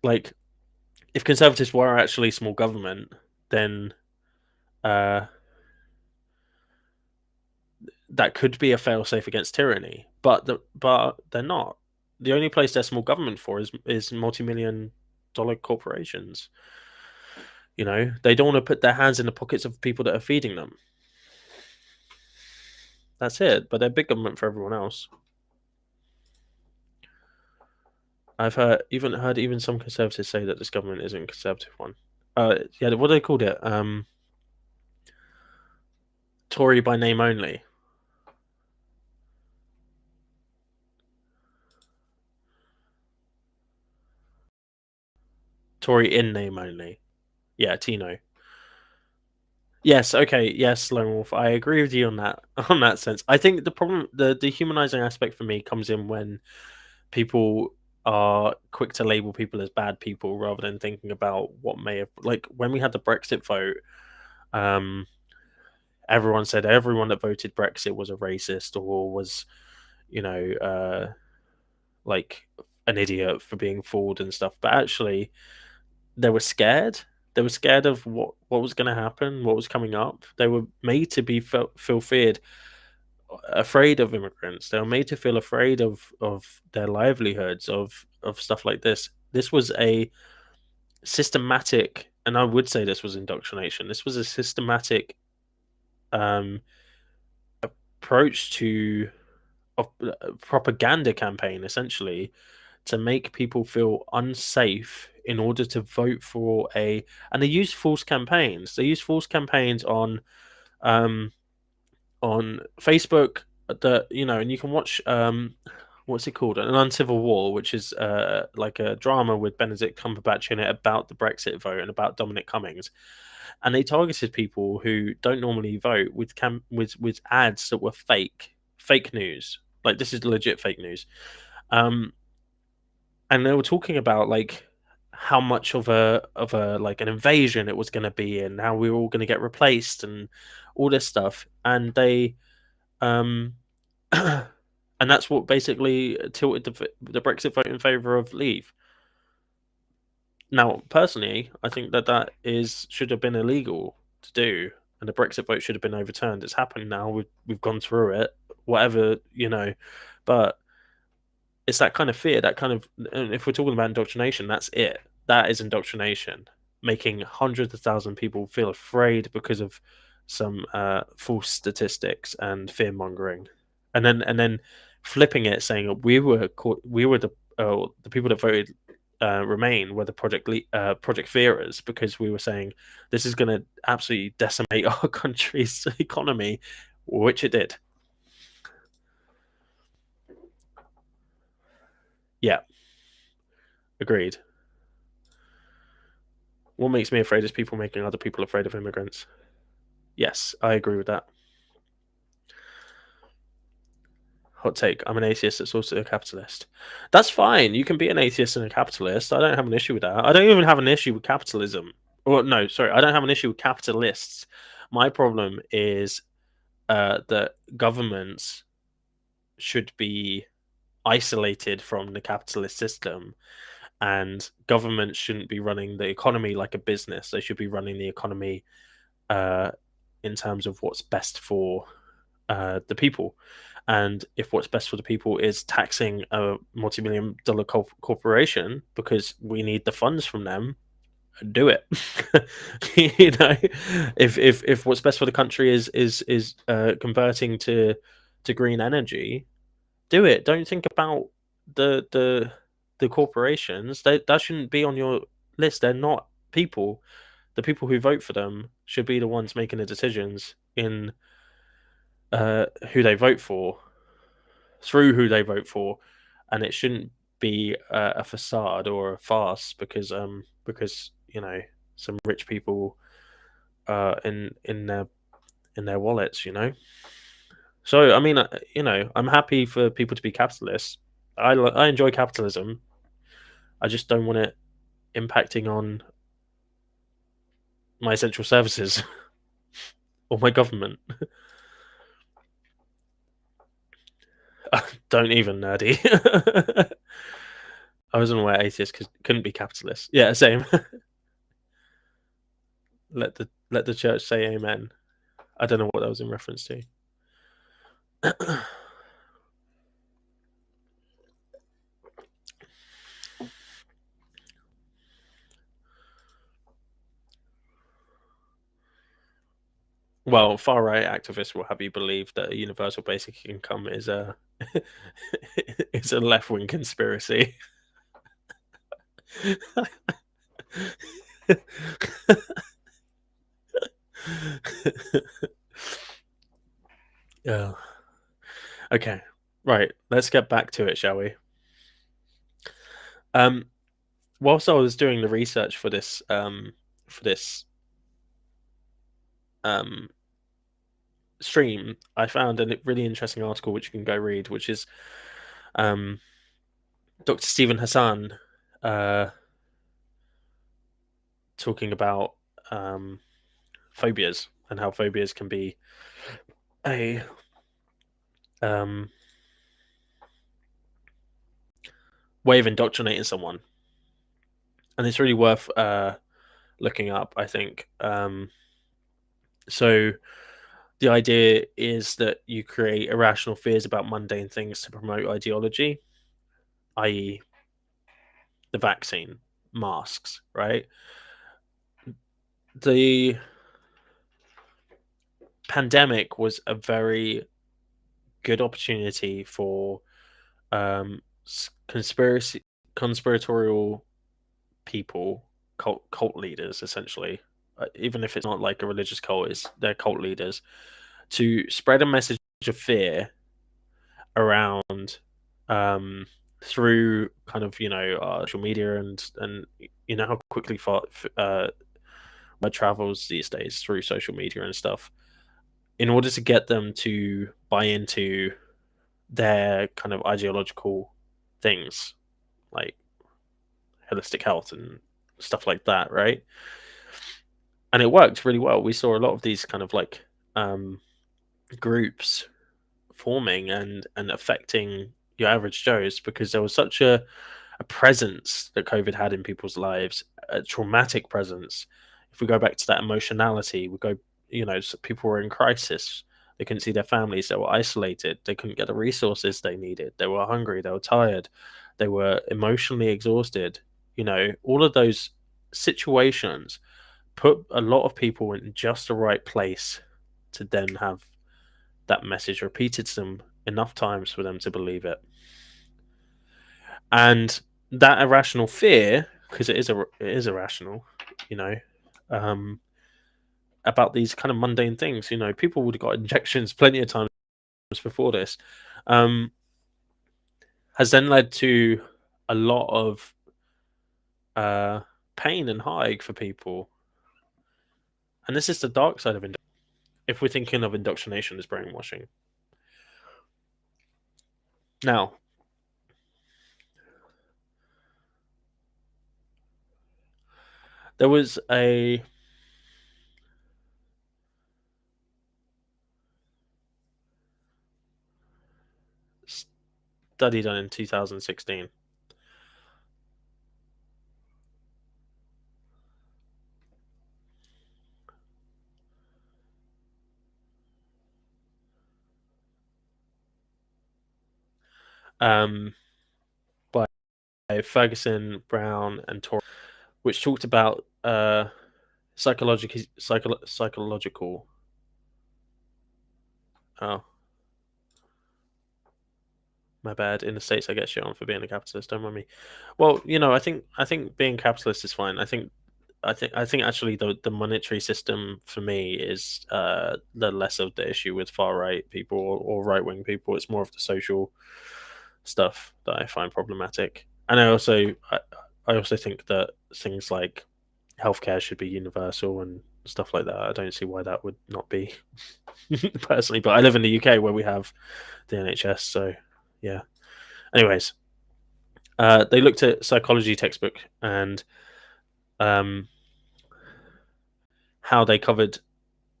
like, if conservatives were actually small government, then uh, that could be a failsafe against tyranny. But they're not. The only place they're small government for is multi-million dollar corporations. You know, they don't want to put their hands in the pockets of people that are feeding them. That's it. But they're big government for everyone else. I've heard even some conservatives say that this government isn't a conservative one. Yeah, what do they called it? Tory by name only. Tory in name only. Yeah, Tino. Yes, okay, yes, Lone Wolf. I agree with you on that on that sense. I think the problem, the dehumanizing aspect for me comes in when people are quick to label people as bad people rather than thinking about what may have, like, when we had the Brexit vote, um everyone said everyone that voted Brexit was a racist or was, you know, like an idiot for being fooled and stuff. But actually they were scared. They were scared of what was going to happen, what was coming up. They were made to be feel feared, afraid of immigrants. They were made to feel afraid of their livelihoods, of stuff like this. This was a systematic, and I would say this was indoctrination. This was a systematic um, approach to a propaganda campaign, essentially, to make people feel unsafe in order to vote for a. And they use false campaigns. They use false campaigns um, on Facebook. That and you can watch what's it called? An Uncivil War, which is like a drama with Benedict Cumberbatch in it about the Brexit vote and about Dominic Cummings. And they targeted people who don't normally vote with with ads that were fake news. Like, this is legit fake news. Um, and they were talking about like how much of a like an invasion it was going to be, and how we were all going to get replaced, and all this stuff. And they um and that's what basically tilted the Brexit vote in favor of leave. Now, personally, I think that should have been illegal to do, and the Brexit vote should have been overturned. It's happened now. We've gone through it. Whatever, but it's that kind of fear, that kind of. And if we're talking about indoctrination, that's it. That is indoctrination, making hundreds of thousands of people feel afraid because of some false statistics and fear mongering, and then flipping it, saying we were the people that voted Remain were the project fearers, because we were saying this is going to absolutely decimate our country's economy, which it did. Yeah, agreed. What makes me afraid is people making other people afraid of immigrants. Yes, I agree with that. Hot take. I'm an atheist that's also a capitalist. That's fine. You can be an atheist and a capitalist. I don't have an issue with that. I don't even have an issue with capitalism. Well, no, sorry. I don't have an issue with capitalists. My problem is that governments should be isolated from the capitalist system, and governments shouldn't be running the economy like a business. They should be running the economy uh, in terms of what's best for the people. And if what's best for the people is taxing a multi-million dollar corporation because we need the funds from them, do it. you know, if what's best for the country is converting to green energy, do it. Don't think about the corporations. That shouldn't be on your list. They're not people. The people who vote for them should be the ones making the decisions in who they vote for, through who they vote for, and it shouldn't be a facade or a farce because some rich people in their wallets. So I mean, I'm happy for people to be capitalists. I enjoy capitalism. I just don't want it impacting on my essential services or my government. Don't even, nerdy. I wasn't aware atheists couldn't be capitalists. Yeah, same. Let the church say amen. I don't know what that was in reference to. Well, far right activists will have you believe that a universal basic income is a is a left wing conspiracy. Yeah. Okay. Right. Let's get back to it, shall we? Um, whilst I was doing the research for this um stream, I found a really interesting article which you can go read, which is um Dr. Stephen Hassan uh talking about phobias, and how phobias can be a um way of indoctrinating someone, and it's really worth looking up, I think. So the idea is that you create irrational fears about mundane things to promote ideology, i.e., the vaccine, masks, right? The pandemic was a very good opportunity for conspiratorial people, cult leaders, essentially. Even if it's not like a religious cult, they're cult leaders to spread a message of fear around through kind of social media and how quickly word travels these days through social media and stuff, in order to get them to buy into their kind of ideological things like holistic health and stuff like that, right? And it worked really well. We saw a lot of these kind of like groups forming and affecting your average Joes, because there was such a presence that COVID had in people's lives, a traumatic presence. If we go back to that emotionality, people were in crisis. They couldn't see their families. They were isolated. They couldn't get the resources they needed. They were hungry. They were tired. They were emotionally exhausted. All of those situations put a lot of people in just the right place to then have that message repeated to them enough times for them to believe it. And that irrational fear, because it is irrational, you know, um, about these kind of mundane things. People would have got injections plenty of times before this, um, has then led to a lot of pain and heartache for people. And this is the dark side of if we're thinking of indoctrination as brainwashing. Now, there was a study done in 2016 by Ferguson, Brown, and Torrey, which talked about psychological. Oh, my bad. In the States, I get shit on for being a capitalist. Don't mind me. Well, I think being capitalist is fine. I think actually the monetary system for me is the less of the issue with far right people or right wing people. It's more of the social stuff that I find problematic. And I also think that things like healthcare should be universal and stuff like that. I don't see why that would not be personally. But I live in the UK where we have the NHS, so yeah. Anyways, they looked at psychology textbook and um, how they covered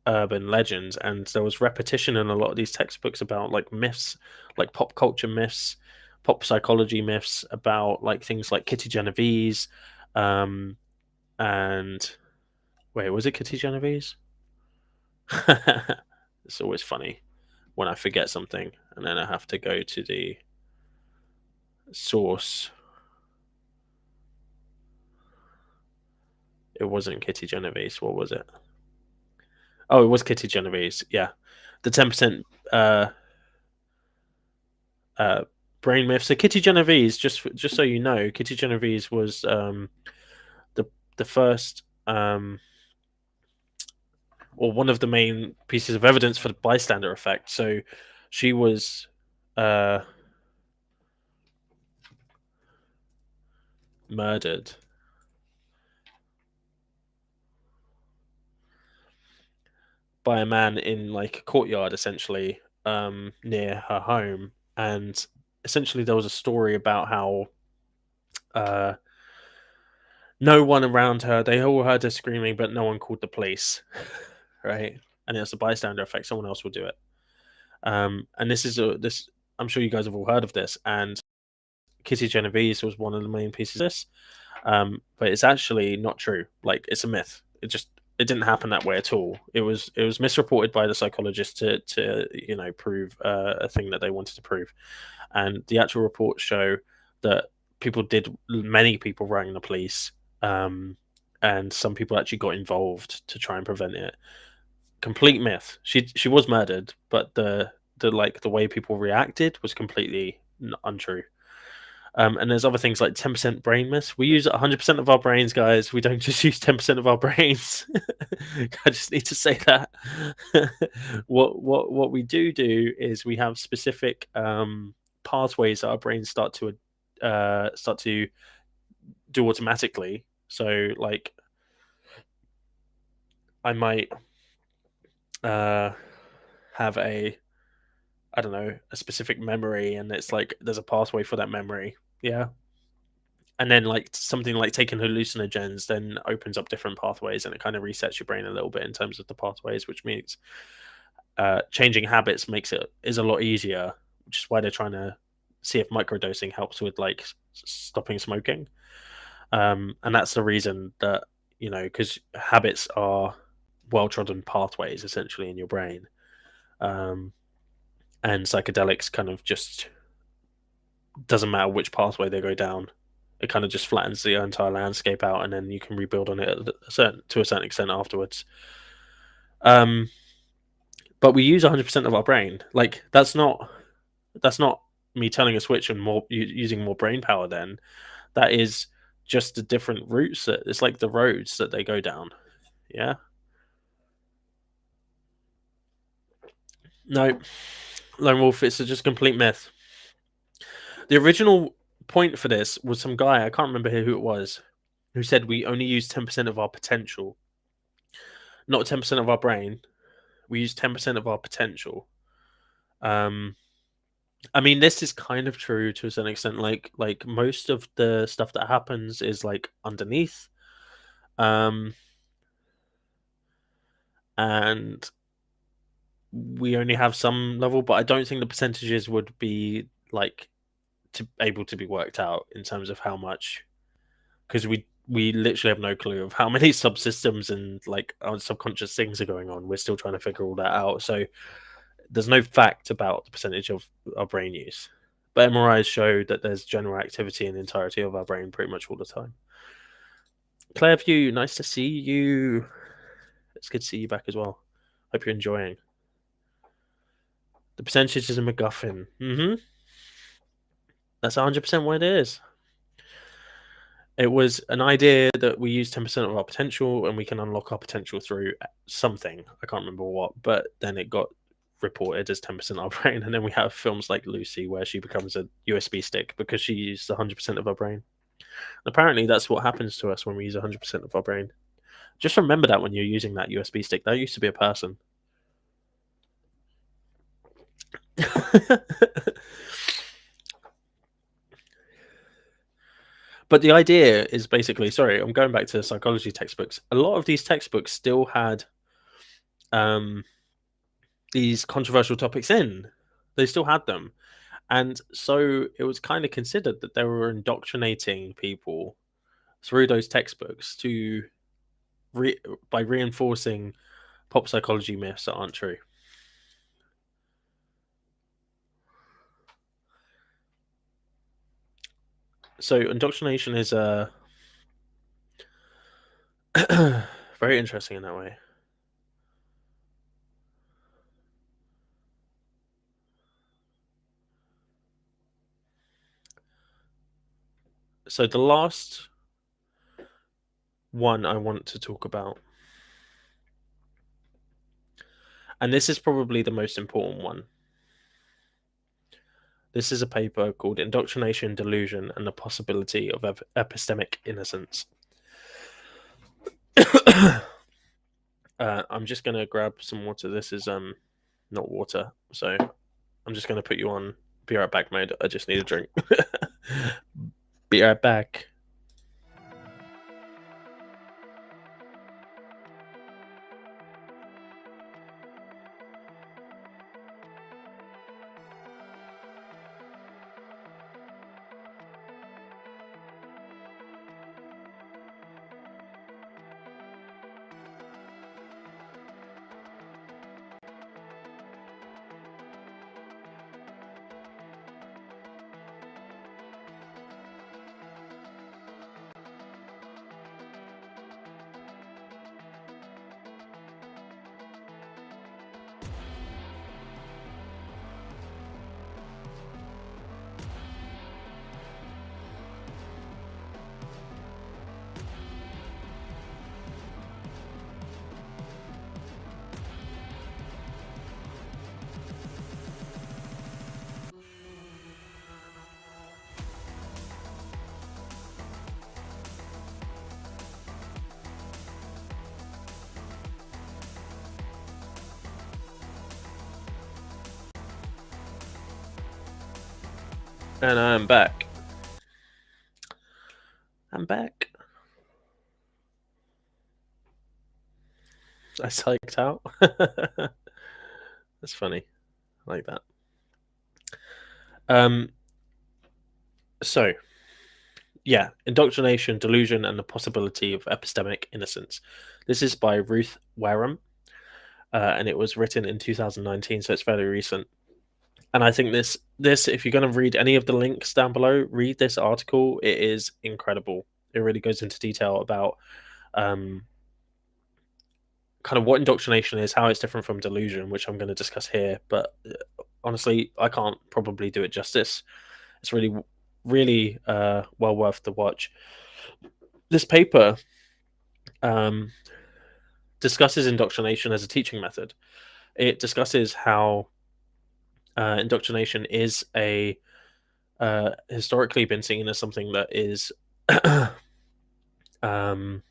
urban legends, and there was repetition in a lot of these textbooks about like myths, like pop culture myths, pop psychology myths about like things like Kitty Genovese, and wait, was it Kitty Genovese? It's always funny when I forget something and then I have to go to the source. It wasn't Kitty Genovese. What was it? Oh, it was Kitty Genovese. Yeah, the 10% uh, brain myth. So Kitty Genovese, just so you know, Kitty Genovese was the the first or one of the main pieces of evidence for the bystander effect. So she was murdered by a man in like a courtyard, essentially, near her home, and essentially there was a story about how uh, no one around her, they all heard her screaming, but no one called the police, right? And it's a bystander effect; someone else will do it. And this. I'm sure you guys have all heard of this, and Kitty Genovese was one of the main pieces of this. But it's actually not true. Like it's a myth. It didn't happen that way at all. It was misreported by the psychologist to prove a thing that they wanted to prove, and the actual reports show that many people rang the police, and some people actually got involved to try and prevent it. Complete myth. She was murdered, but the way people reacted was completely untrue. And there's other things like 10% brain myths. We use 100% of our brains, guys. We don't just use 10% of our brains. I just need to say that. What we do is we have specific pathways that our brains start to do automatically. So, like, I might have I don't know, a specific memory, and it's like there's a pathway for that memory. Yeah. And then, like, something like taking hallucinogens then opens up different pathways, and it kind of resets your brain a little bit in terms of the pathways, which means changing habits is a lot easier, which is why they're trying to see if microdosing helps with, like, stopping smoking. And that's the reason that, because habits are well trodden pathways essentially in your brain. Um, and psychedelics kind of just doesn't matter which pathway they go down. It kind of just flattens the entire landscape out, and then you can rebuild on it to a certain extent afterwards. Um, but we use 100% of our brain. Like, that's not me turning a switch and using more brain power. Then that is just the different routes that it's like the roads that they go down. Yeah. No, Lone Wolf. It's just complete myth. The original point for this was some guy, I can't remember who it was, who said we only use 10% of our potential, not 10% of our brain. We use 10% of our potential. Um, I mean, this is kind of true to a certain extent. Like most of the stuff that happens is like underneath, um, and we only have some level. But I don't think the percentages would be like able to be worked out in terms of how much, because we literally have no clue of how many subsystems and like our subconscious things are going on. We're still trying to figure all that out. So there's no fact about the percentage of our brain use, but MRIs show that there's general activity in the entirety of our brain pretty much all the time. Clairview, nice to see you. It's good to see you back as well. Hope you're enjoying. The percentage is a MacGuffin. That's 100% what it is. It was an idea that we use 10% of our potential and we can unlock our potential through something. I can't remember what, but then it got reported as 10% of our brain. And then we have films like Lucy where she becomes a USB stick because she used 100% of our brain. And apparently, that's what happens to us when we use 100% of our brain. Just remember that when you're using that USB stick. That used to be a person. But the idea is basically, sorry, I'm going back to psychology textbooks. A lot of these textbooks still had these controversial topics in. They still had them. And so it was kind of considered that they were indoctrinating people through those textbooks by reinforcing pop psychology myths that aren't true. So indoctrination is very interesting in that way. So the last one I want to talk about, and this is probably the most important one. This is a paper called Indoctrination, Delusion, and the Possibility of Epistemic Innocence. I'm just going to grab some water. This is not water, so I'm just going to put you on be right back mode. I just need a drink. Be right back. And I'm back. I'm back. I psyched out. That's funny. I like that. Um. So, yeah, indoctrination, delusion, and the possibility of epistemic innocence. This is by Ruth Wareham, and it was written in 2019, so it's fairly recent. And I think this if you're going to read any of the links down below, read this article. It is incredible. It really goes into detail about um, kind of what indoctrination is, how it's different from delusion, which I'm going to discuss here. But honestly, I can't probably do it justice. It's really well worth the watch. This paper um, discusses indoctrination as a teaching method. It discusses how indoctrination is a historically been seen as something that is um,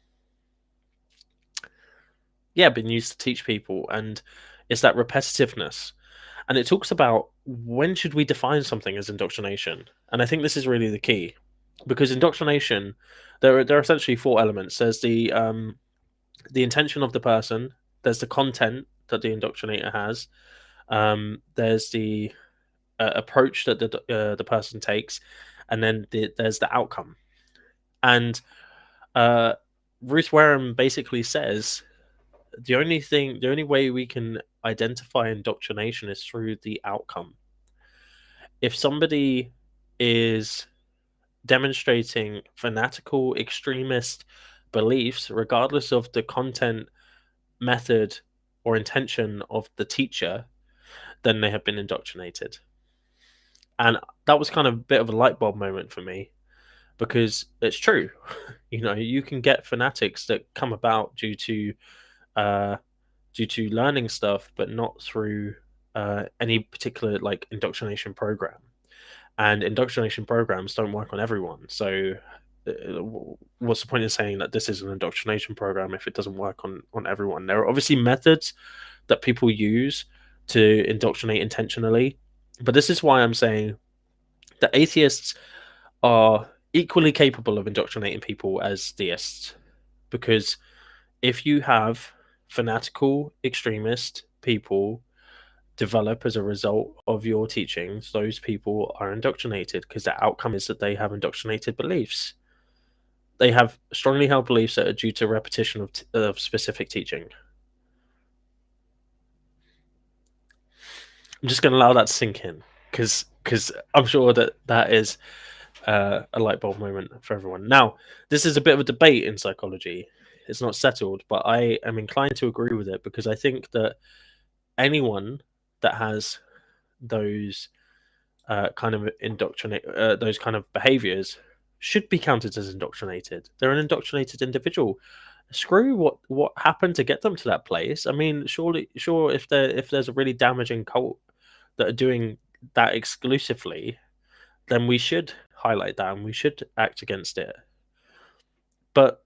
been used to teach people, and it's that repetitiveness. And it talks about when should we define something as indoctrination, and I think this is really the key, because indoctrination, there are essentially four elements. There's the intention of the person, there's the content that the indoctrinator has, there's the approach that the person takes, and then there's the outcome. And uh, Ruth Wareham basically says the only way we can identify indoctrination is through the outcome. If somebody is demonstrating fanatical extremist beliefs, regardless of the content, method, or intention of the teacher, then they have been indoctrinated. And that was kind of a bit of a light bulb moment for me, because it's true. You know, you can get fanatics that come about uh, due to learning stuff, but not through any particular like indoctrination program. And indoctrination programs don't work on everyone. So, what's the point in saying that this is an indoctrination program if it doesn't work on everyone? There are obviously methods that people use to indoctrinate intentionally, but this is why I'm saying that atheists are equally capable of indoctrinating people as theists, because if you have fanatical extremist people develop as a result of your teachings, those people are indoctrinated because the outcome is that they have indoctrinated beliefs. They have strongly held beliefs that are due to repetition of specific teaching. I'm just going to allow that to sink in, because I'm sure that is a light bulb moment for everyone. Now, this is a bit of a debate in psychology. It's not settled, but I am inclined to agree with it, because I think that anyone that has those kind of indoctrinate those kind of behaviors should be counted as indoctrinated. They're an indoctrinated individual. Screw what happened to get them to that place. I mean, sure, if there's a really damaging cult that are doing that exclusively, then we should highlight that and we should act against it. But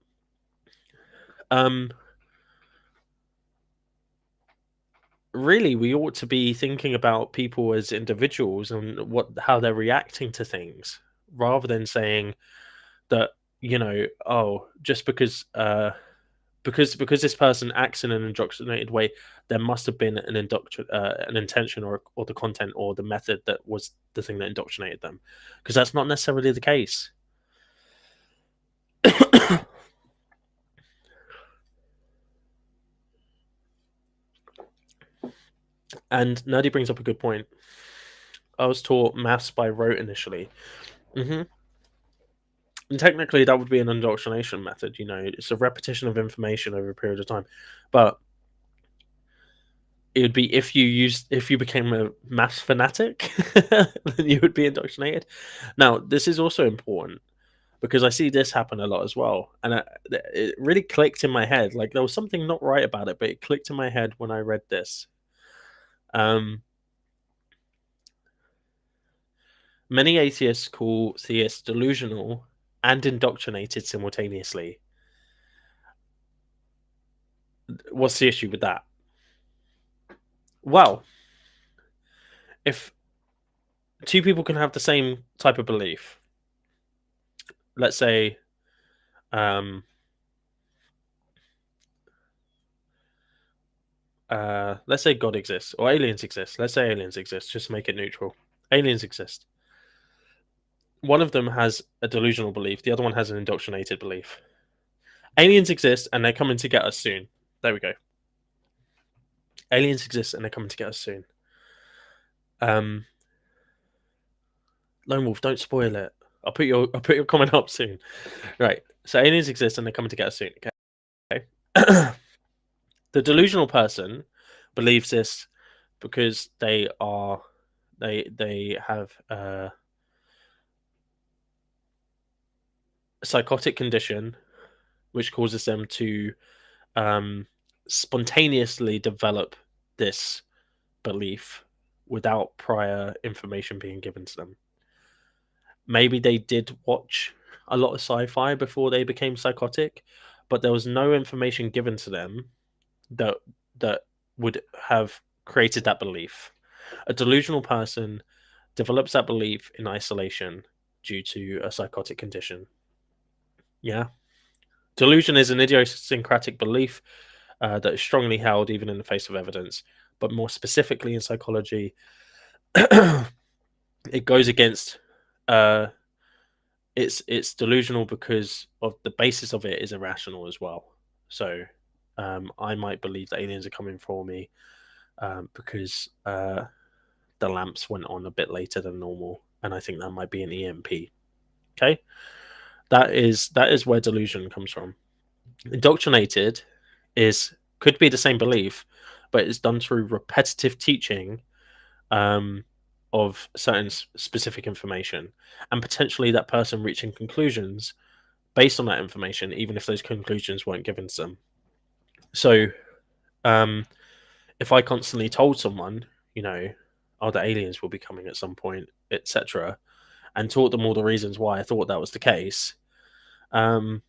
um, really, we ought to be thinking about people as individuals and how they're reacting to things, rather than saying that, oh, just because this person acts in an indoctrinated way, there must have been an intention, or the content or the method that was the thing that indoctrinated them, because that's not necessarily the case. And Nerdy brings up a good point. I was taught maths by rote initially. hmm And technically, that would be an indoctrination method. It's a repetition of information over a period of time. But it would be if you became a maths fanatic, then you would be indoctrinated. Now, this is also important, because I see this happen a lot as well, and it really clicked in my head. Like, there was something not right about it, but it clicked in my head when I read this. Um, Many atheists call theists delusional and indoctrinated simultaneously. What's the issue with that? Well, if two people can have the same type of belief. Let's say, let's say God exists or aliens exist. Let's say aliens exist, just to make it neutral. Aliens exist. One of them has a delusional belief, the other one has an indoctrinated belief. Aliens exist and they're coming to get us soon. There we go. Aliens exist and they're coming to get us soon. Lone Wolf, don't spoil it. I'll put your comment up soon. Right. So aliens exist and they're coming to get us soon. Okay. The delusional person believes this because they have a psychotic condition which causes them to spontaneously develop this belief without prior information being given to them. Maybe they did watch a lot of sci-fi before they became psychotic, but there was no information given to them that would have created that belief. A delusional person develops that belief in isolation due to a psychotic condition. Yeah. Delusion is an idiosyncratic belief that is strongly held even in the face of evidence, but more specifically in psychology, it goes against. It's delusional because of the basis of it is irrational as well. So, I might believe that aliens are coming for me because the lamps went on a bit later than normal, and I think that might be an EMP. Okay, that is where delusion comes from. Indoctrinated could be the same belief, but it's done through repetitive teaching of certain specific information, and potentially that person reaching conclusions based on that information, even if those conclusions weren't given to them. So, if I constantly told someone, oh, the aliens will be coming at some point, etc., and taught them all the reasons why I thought that was the case, but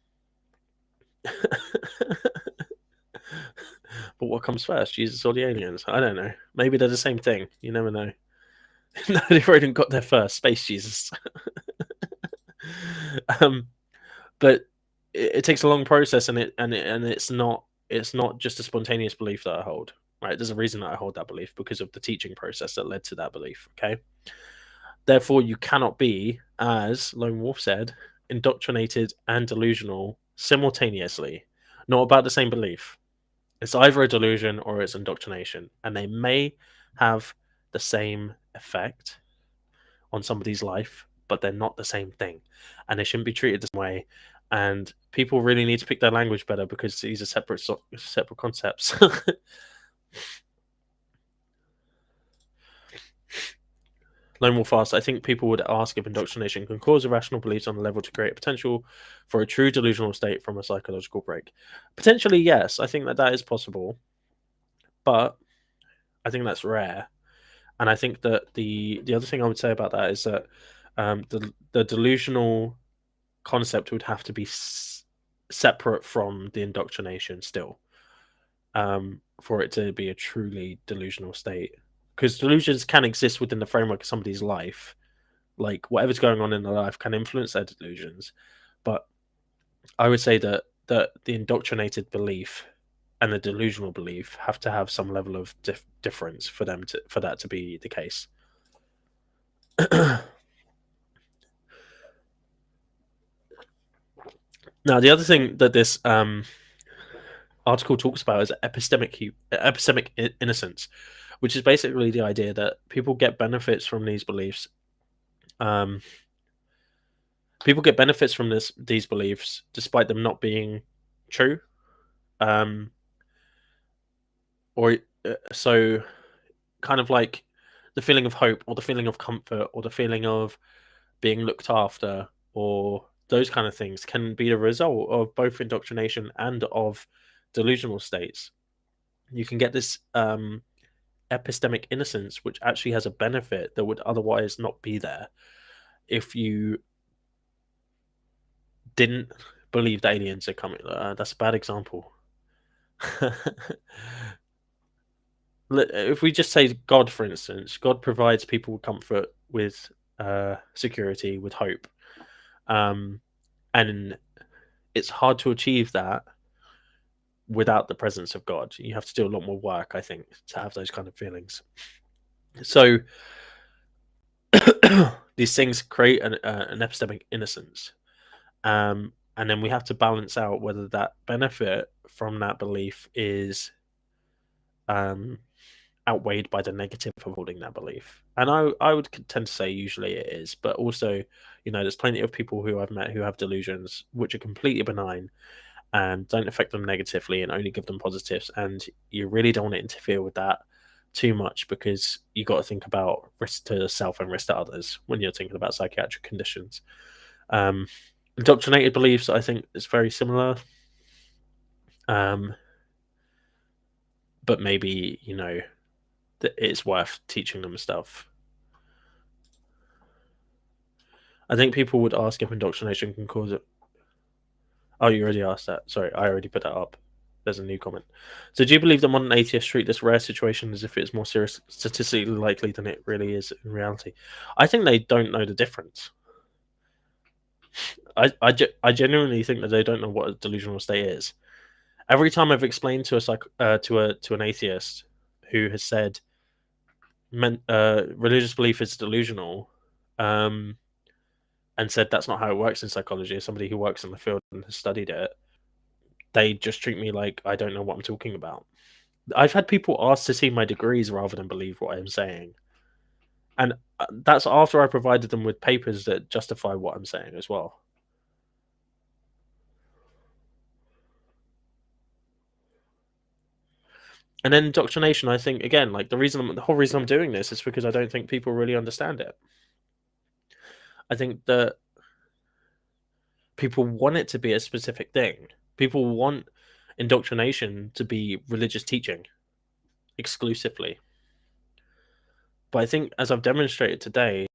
what comes first, Jesus or the aliens? I don't know. Maybe they're the same thing. You never know. No, they've already got there first. Space Jesus. But it takes a long process, and it's not just a spontaneous belief that I hold. Right? There's a reason that I hold that belief because of the teaching process that led to that belief. Okay. Therefore, you cannot be, as Lone Wolf said, indoctrinated and delusional simultaneously. Not about the same belief. It's either a delusion or it's indoctrination, and they may have the same effect on somebody's life, but they're not the same thing, and they shouldn't be treated the same way. And people really need to pick their language better because these are separate concepts. Lone Wolf asks, I think people would ask if indoctrination can cause irrational beliefs on a level to create potential for a true delusional state from a psychological break. Potentially, yes. I think that is possible, but I think that's rare. And I think that the other thing I would say about that is that the delusional concept would have to be separate from the indoctrination still, for it to be a truly delusional state. Because delusions can exist within the framework of somebody's life, like whatever's going on in their life can influence their delusions. But I would say that the indoctrinated belief and the delusional belief have to have some level of difference for that to be the case. Now, the other thing that this article talks about is epistemic innocence, which is basically the idea that people get benefits from these beliefs. People get benefits from these beliefs despite them not being true. Or so kind of like the feeling of hope or the feeling of comfort or the feeling of being looked after or those kind of things can be the result of both indoctrination and of delusional states. You can get this epistemic innocence, which actually has a benefit that would otherwise not be there if you didn't believe that aliens are coming. That's a bad example. If we just say God, for instance, God provides people with comfort security, with hope, and it's hard to achieve that without the presence of God. You have to do a lot more work, I think, to have those kind of feelings. So these things create an epistemic innocence, and then we have to balance out whether that benefit from that belief is um, outweighed by the negative of holding that belief. And I would tend to say usually it is, but also, there's plenty of people who I've met who have delusions which are completely benign and don't affect them negatively and only give them positives. And you really don't want to interfere with that too much, because you got to think about risk to self and risk to others when you're thinking about psychiatric conditions. Um, Indoctrinated beliefs, I think, is very similar. But maybe, that it's worth teaching them stuff. I think people would ask if indoctrination can cause it. Oh, you already asked that. Sorry, I already put that up. There's a new comment. So, do you believe that modern atheists treat this rare situation as if it's more serious, statistically likely than it really is in reality? I think they don't know the difference. I genuinely think that they don't know what a delusional state is. Every time I've explained to to an atheist who has said religious belief is delusional, and said that's not how it works in psychology, as somebody who works in the field and has studied it, they just treat me like I don't know what I'm talking about. I've had people ask to see my degrees rather than believe what I'm saying. And that's after I provided them with papers that justify what I'm saying as well. And then indoctrination, I think, again, like the whole reason I'm doing this is because I don't think people really understand it. I think that people want it to be a specific thing. People want indoctrination to be religious teaching exclusively. But I think, as I've demonstrated today,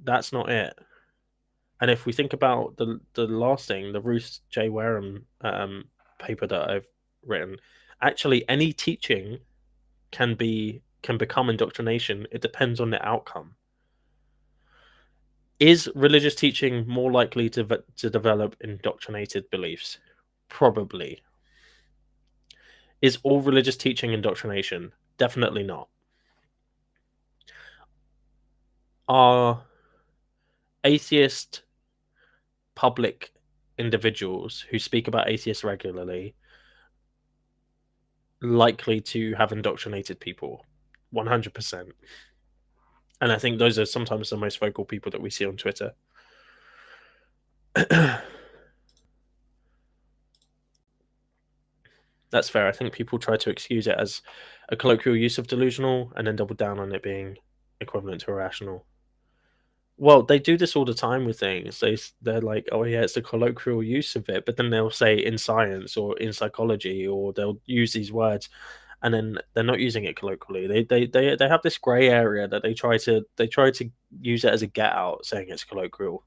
that's not it. And if we think about the last thing, the Ruth J. Wareham paper that I've written, actually any teaching can become indoctrination. It depends on the outcome. Is religious teaching more likely to develop indoctrinated beliefs? Probably. Is all religious teaching indoctrination? Definitely not. Are atheist public individuals who speak about atheists regularly likely to have indoctrinated people? 100%. And I think those are sometimes the most vocal people that we see on Twitter. That's fair. I think people try to excuse it as a colloquial use of delusional and then double down on it being equivalent to irrational. Well, they do this all the time with things. They're like, oh yeah, it's the colloquial use of it, but then they'll say in science or in psychology, or they'll use these words, and then they're not using it colloquially. They have this grey area that they try to use it as a get out, saying it's colloquial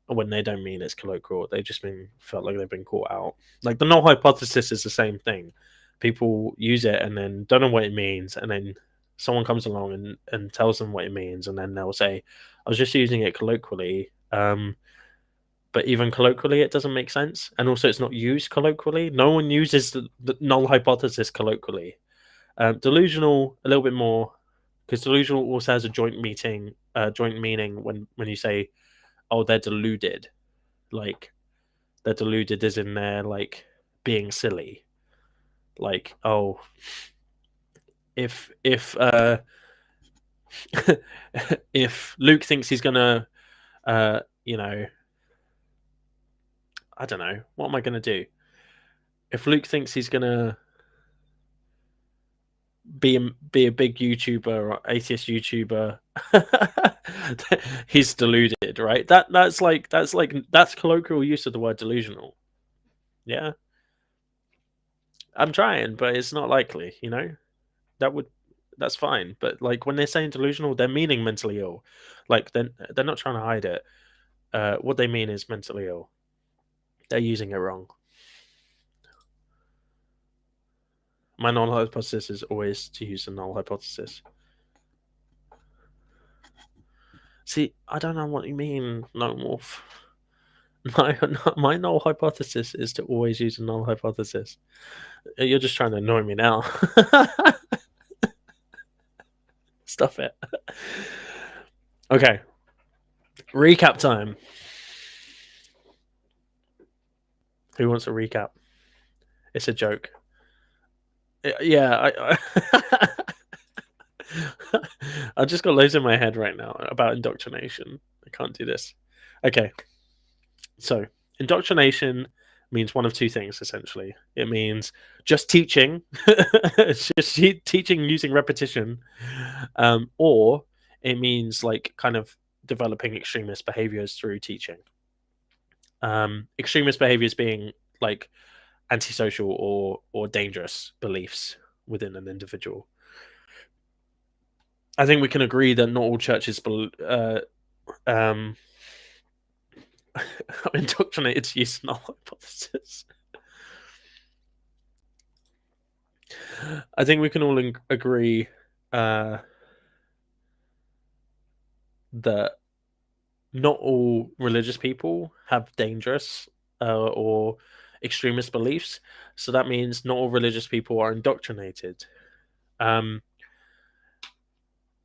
when they don't mean it's colloquial. They just felt like they've been caught out. Like the null hypothesis is the same thing. People use it and then don't know what it means, and then someone comes along and tells them what it means, and then they'll say, "I was just using it colloquially." But even colloquially, it doesn't make sense, and also it's not used colloquially. No one uses the null hypothesis colloquially. Delusional a little bit more, because delusional also has a joint meaning when you say, "Oh, they're deluded." Like they're deluded as in they're like being silly. Like, oh, if if Luke thinks he's gonna you know, I don't know, what am I gonna do? If Luke thinks he's gonna be a big YouTuber or atheist YouTuber, he's deluded, right? That's colloquial use of the word delusional. Yeah, I'm trying, but it's not likely. That would that's fine. But like when they're saying delusional, they're meaning mentally ill. Like they're not trying to hide it. What they mean is mentally ill. They're using it wrong. My null hypothesis is always to use the null hypothesis. See, I don't know what you mean, no morph. No, my null hypothesis is to always use a null hypothesis. You're just trying to annoy me now. Stuff it. Okay. Recap time. Who wants a recap? It's a joke. Yeah, I just got loads in my head right now about indoctrination. I can't do this. Okay, so indoctrination means one of two things essentially. It means just teaching, just teaching using repetition, or it means like kind of developing extremist behaviors through teaching. Extremist behaviors being like antisocial or dangerous beliefs within an individual. I think we can agree that not all churches um, are indoctrinated to use null hypothesis. I think we can all agree that not all religious people have dangerous or extremist beliefs. So that means not all religious people are indoctrinated. Um,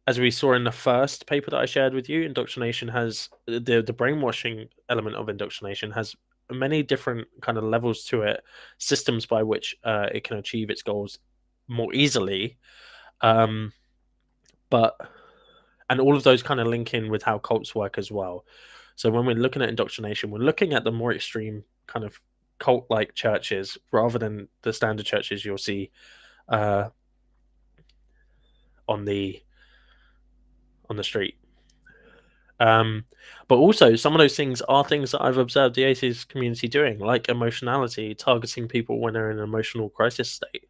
as we saw in the first paper that I shared with you, indoctrination has the brainwashing element of indoctrination has many different kind of levels to it, systems by which it can achieve its goals more easily. Um, but and all of those kind of link in with how cults work as well. So when we're looking at indoctrination, we're looking at the more extreme kind of cult-like churches rather than the standard churches you'll see uh, on the street. But also, some of those things are things that I've observed the atheist community doing, like emotionality, targeting people when they're in an emotional crisis state.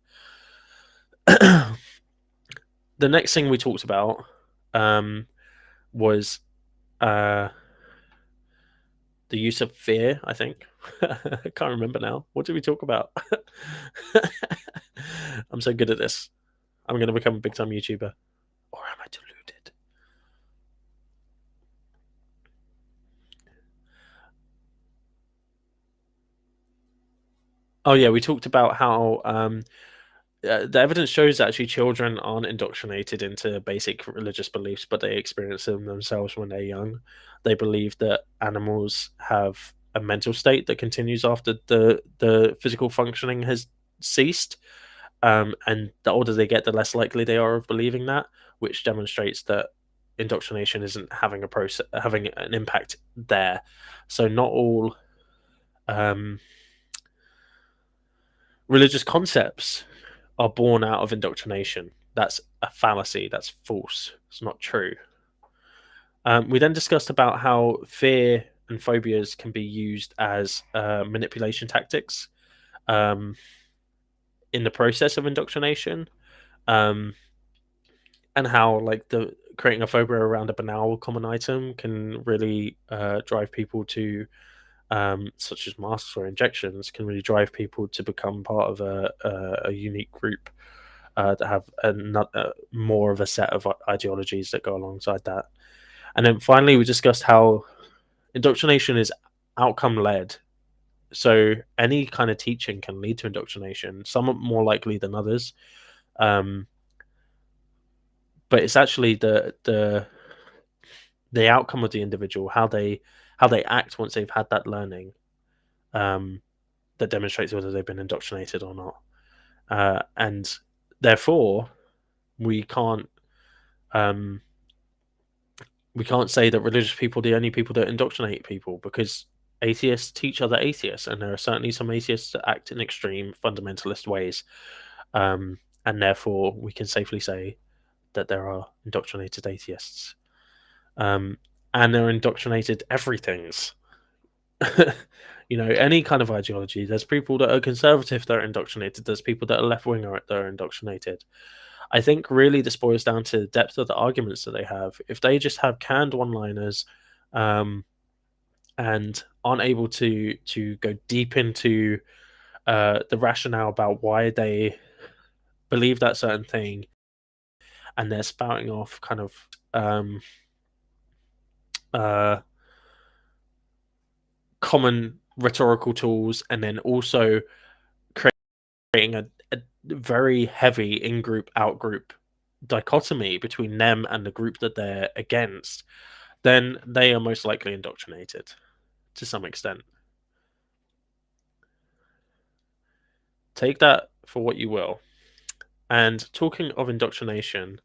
The next thing we talked about was uh, the use of fear, I think. I can't remember now. What did we talk about? I'm so good at this. I'm going to become a big time YouTuber. Or am I deluded? Oh, yeah, we talked about how the evidence shows that actually children aren't indoctrinated into basic religious beliefs, but they experience them themselves when they're young. They believe that animals have a mental state that continues after the physical functioning has ceased. And the older they get, the less likely they are of believing that, which demonstrates that indoctrination isn't having an impact there. So not all um, religious concepts are born out of indoctrination. That's a fallacy. That's false. It's not true. We then discussed about how fear and phobias can be used as manipulation tactics um, in the process of indoctrination, um, and how like the creating a phobia around a banal common item can really drive people to, such as masks or injections, can really drive people to become part of a unique group that have more of a set of ideologies that go alongside that. And then finally, we discussed how indoctrination is outcome led. So any kind of teaching can lead to indoctrination. Some are more likely than others, um, but it's actually the outcome of the individual, how they act once they've had that learning, um, that demonstrates whether they've been indoctrinated or not. And therefore, we can't um, we can't say that religious people are the only people that indoctrinate people, because atheists teach other atheists, and there are certainly some atheists that act in extreme fundamentalist ways. And therefore, we can safely say that there are indoctrinated atheists. Um, and there are indoctrinated everythings. Any kind of ideology. There's people that are conservative that are indoctrinated. There's people that are left wing that are indoctrinated. I think really this boils down to the depth of the arguments that they have. If they just have canned one-liners, um, and aren't able to go deep into the rationale about why they believe that certain thing, and they're spouting off kind of common rhetorical tools, and then also creating a very heavy in-group out-group dichotomy between them and the group that they're against, then they are most likely indoctrinated to some extent. Take that for what you will. And talking of indoctrination,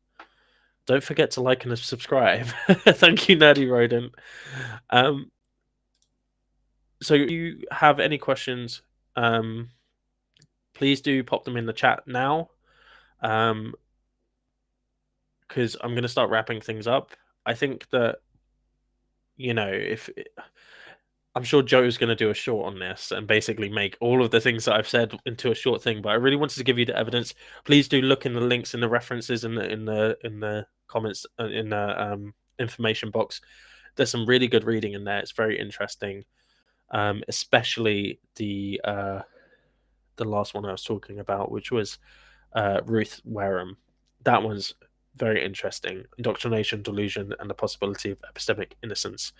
don't forget to like and subscribe. Thank you, Nerdy Rodent. So if you have any questions, please do pop them in the chat now. Because I'm going to start wrapping things up. I think that, if I'm sure Joe's going to do a short on this and basically make all of the things that I've said into a short thing. But I really wanted to give you the evidence. Please do look in the links and the references in the comments in the information box. There's some really good reading in there. It's very interesting, especially the last one I was talking about, which was Ruth Wareham. That one's very interesting. Indoctrination, delusion, and the possibility of epistemic innocence.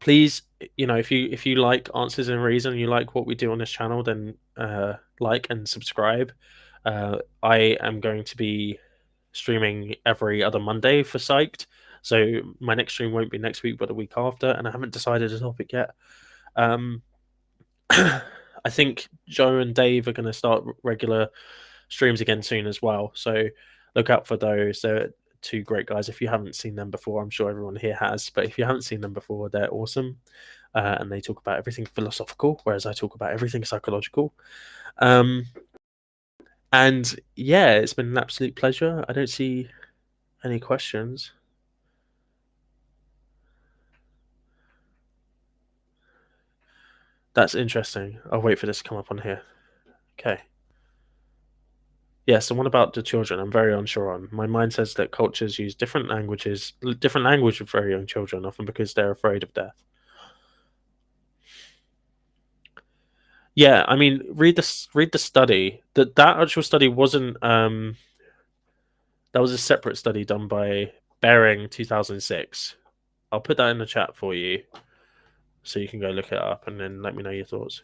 Please, if you like Answers in Reason, you like what we do on this channel, then like and subscribe. I am going to be streaming every other Monday for PsychEd, so my next stream won't be next week, but the week after, and I haven't decided a topic yet. I think Joe and Dave are going to start regular streams again soon as well, so look out for those. They're two great guys. If you haven't seen them before, I'm sure everyone here has, but if you haven't seen them before, they're awesome. And they talk about everything philosophical, whereas I talk about everything psychological. And yeah, it's been an absolute pleasure. I don't see any questions. That's interesting. I'll wait for this to come up on here. Okay. Yes, and what about the children? I'm very unsure on. My mind says that cultures use different language with very young children, often because they're afraid of death. Yeah, I mean, read the study. That actual study wasn't. That was a separate study done by Bering 2006. I'll put that in the chat for you, so you can go look it up and then let me know your thoughts.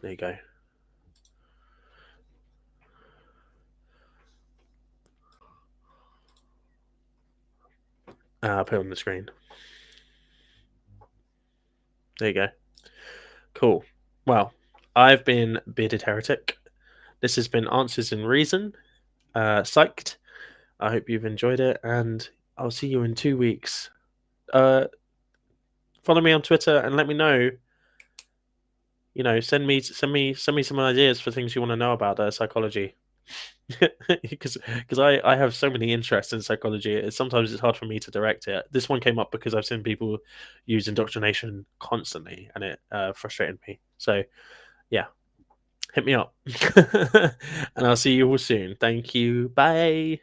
There you go. I'll put it on the screen. There you go. Cool. Well, I've been Bearded Heretic. This has been Answers in Reason. PsychEd. I hope you've enjoyed it, and I'll see you in 2 weeks. Follow me on Twitter and let me know. Send me some ideas for things you want to know about psychology. because I have so many interests in psychology. Sometimes it's hard for me to direct it. This one came up because I've seen people use indoctrination constantly, and it frustrated me. So yeah, hit me up. And I'll see you all soon. Thank you. Bye.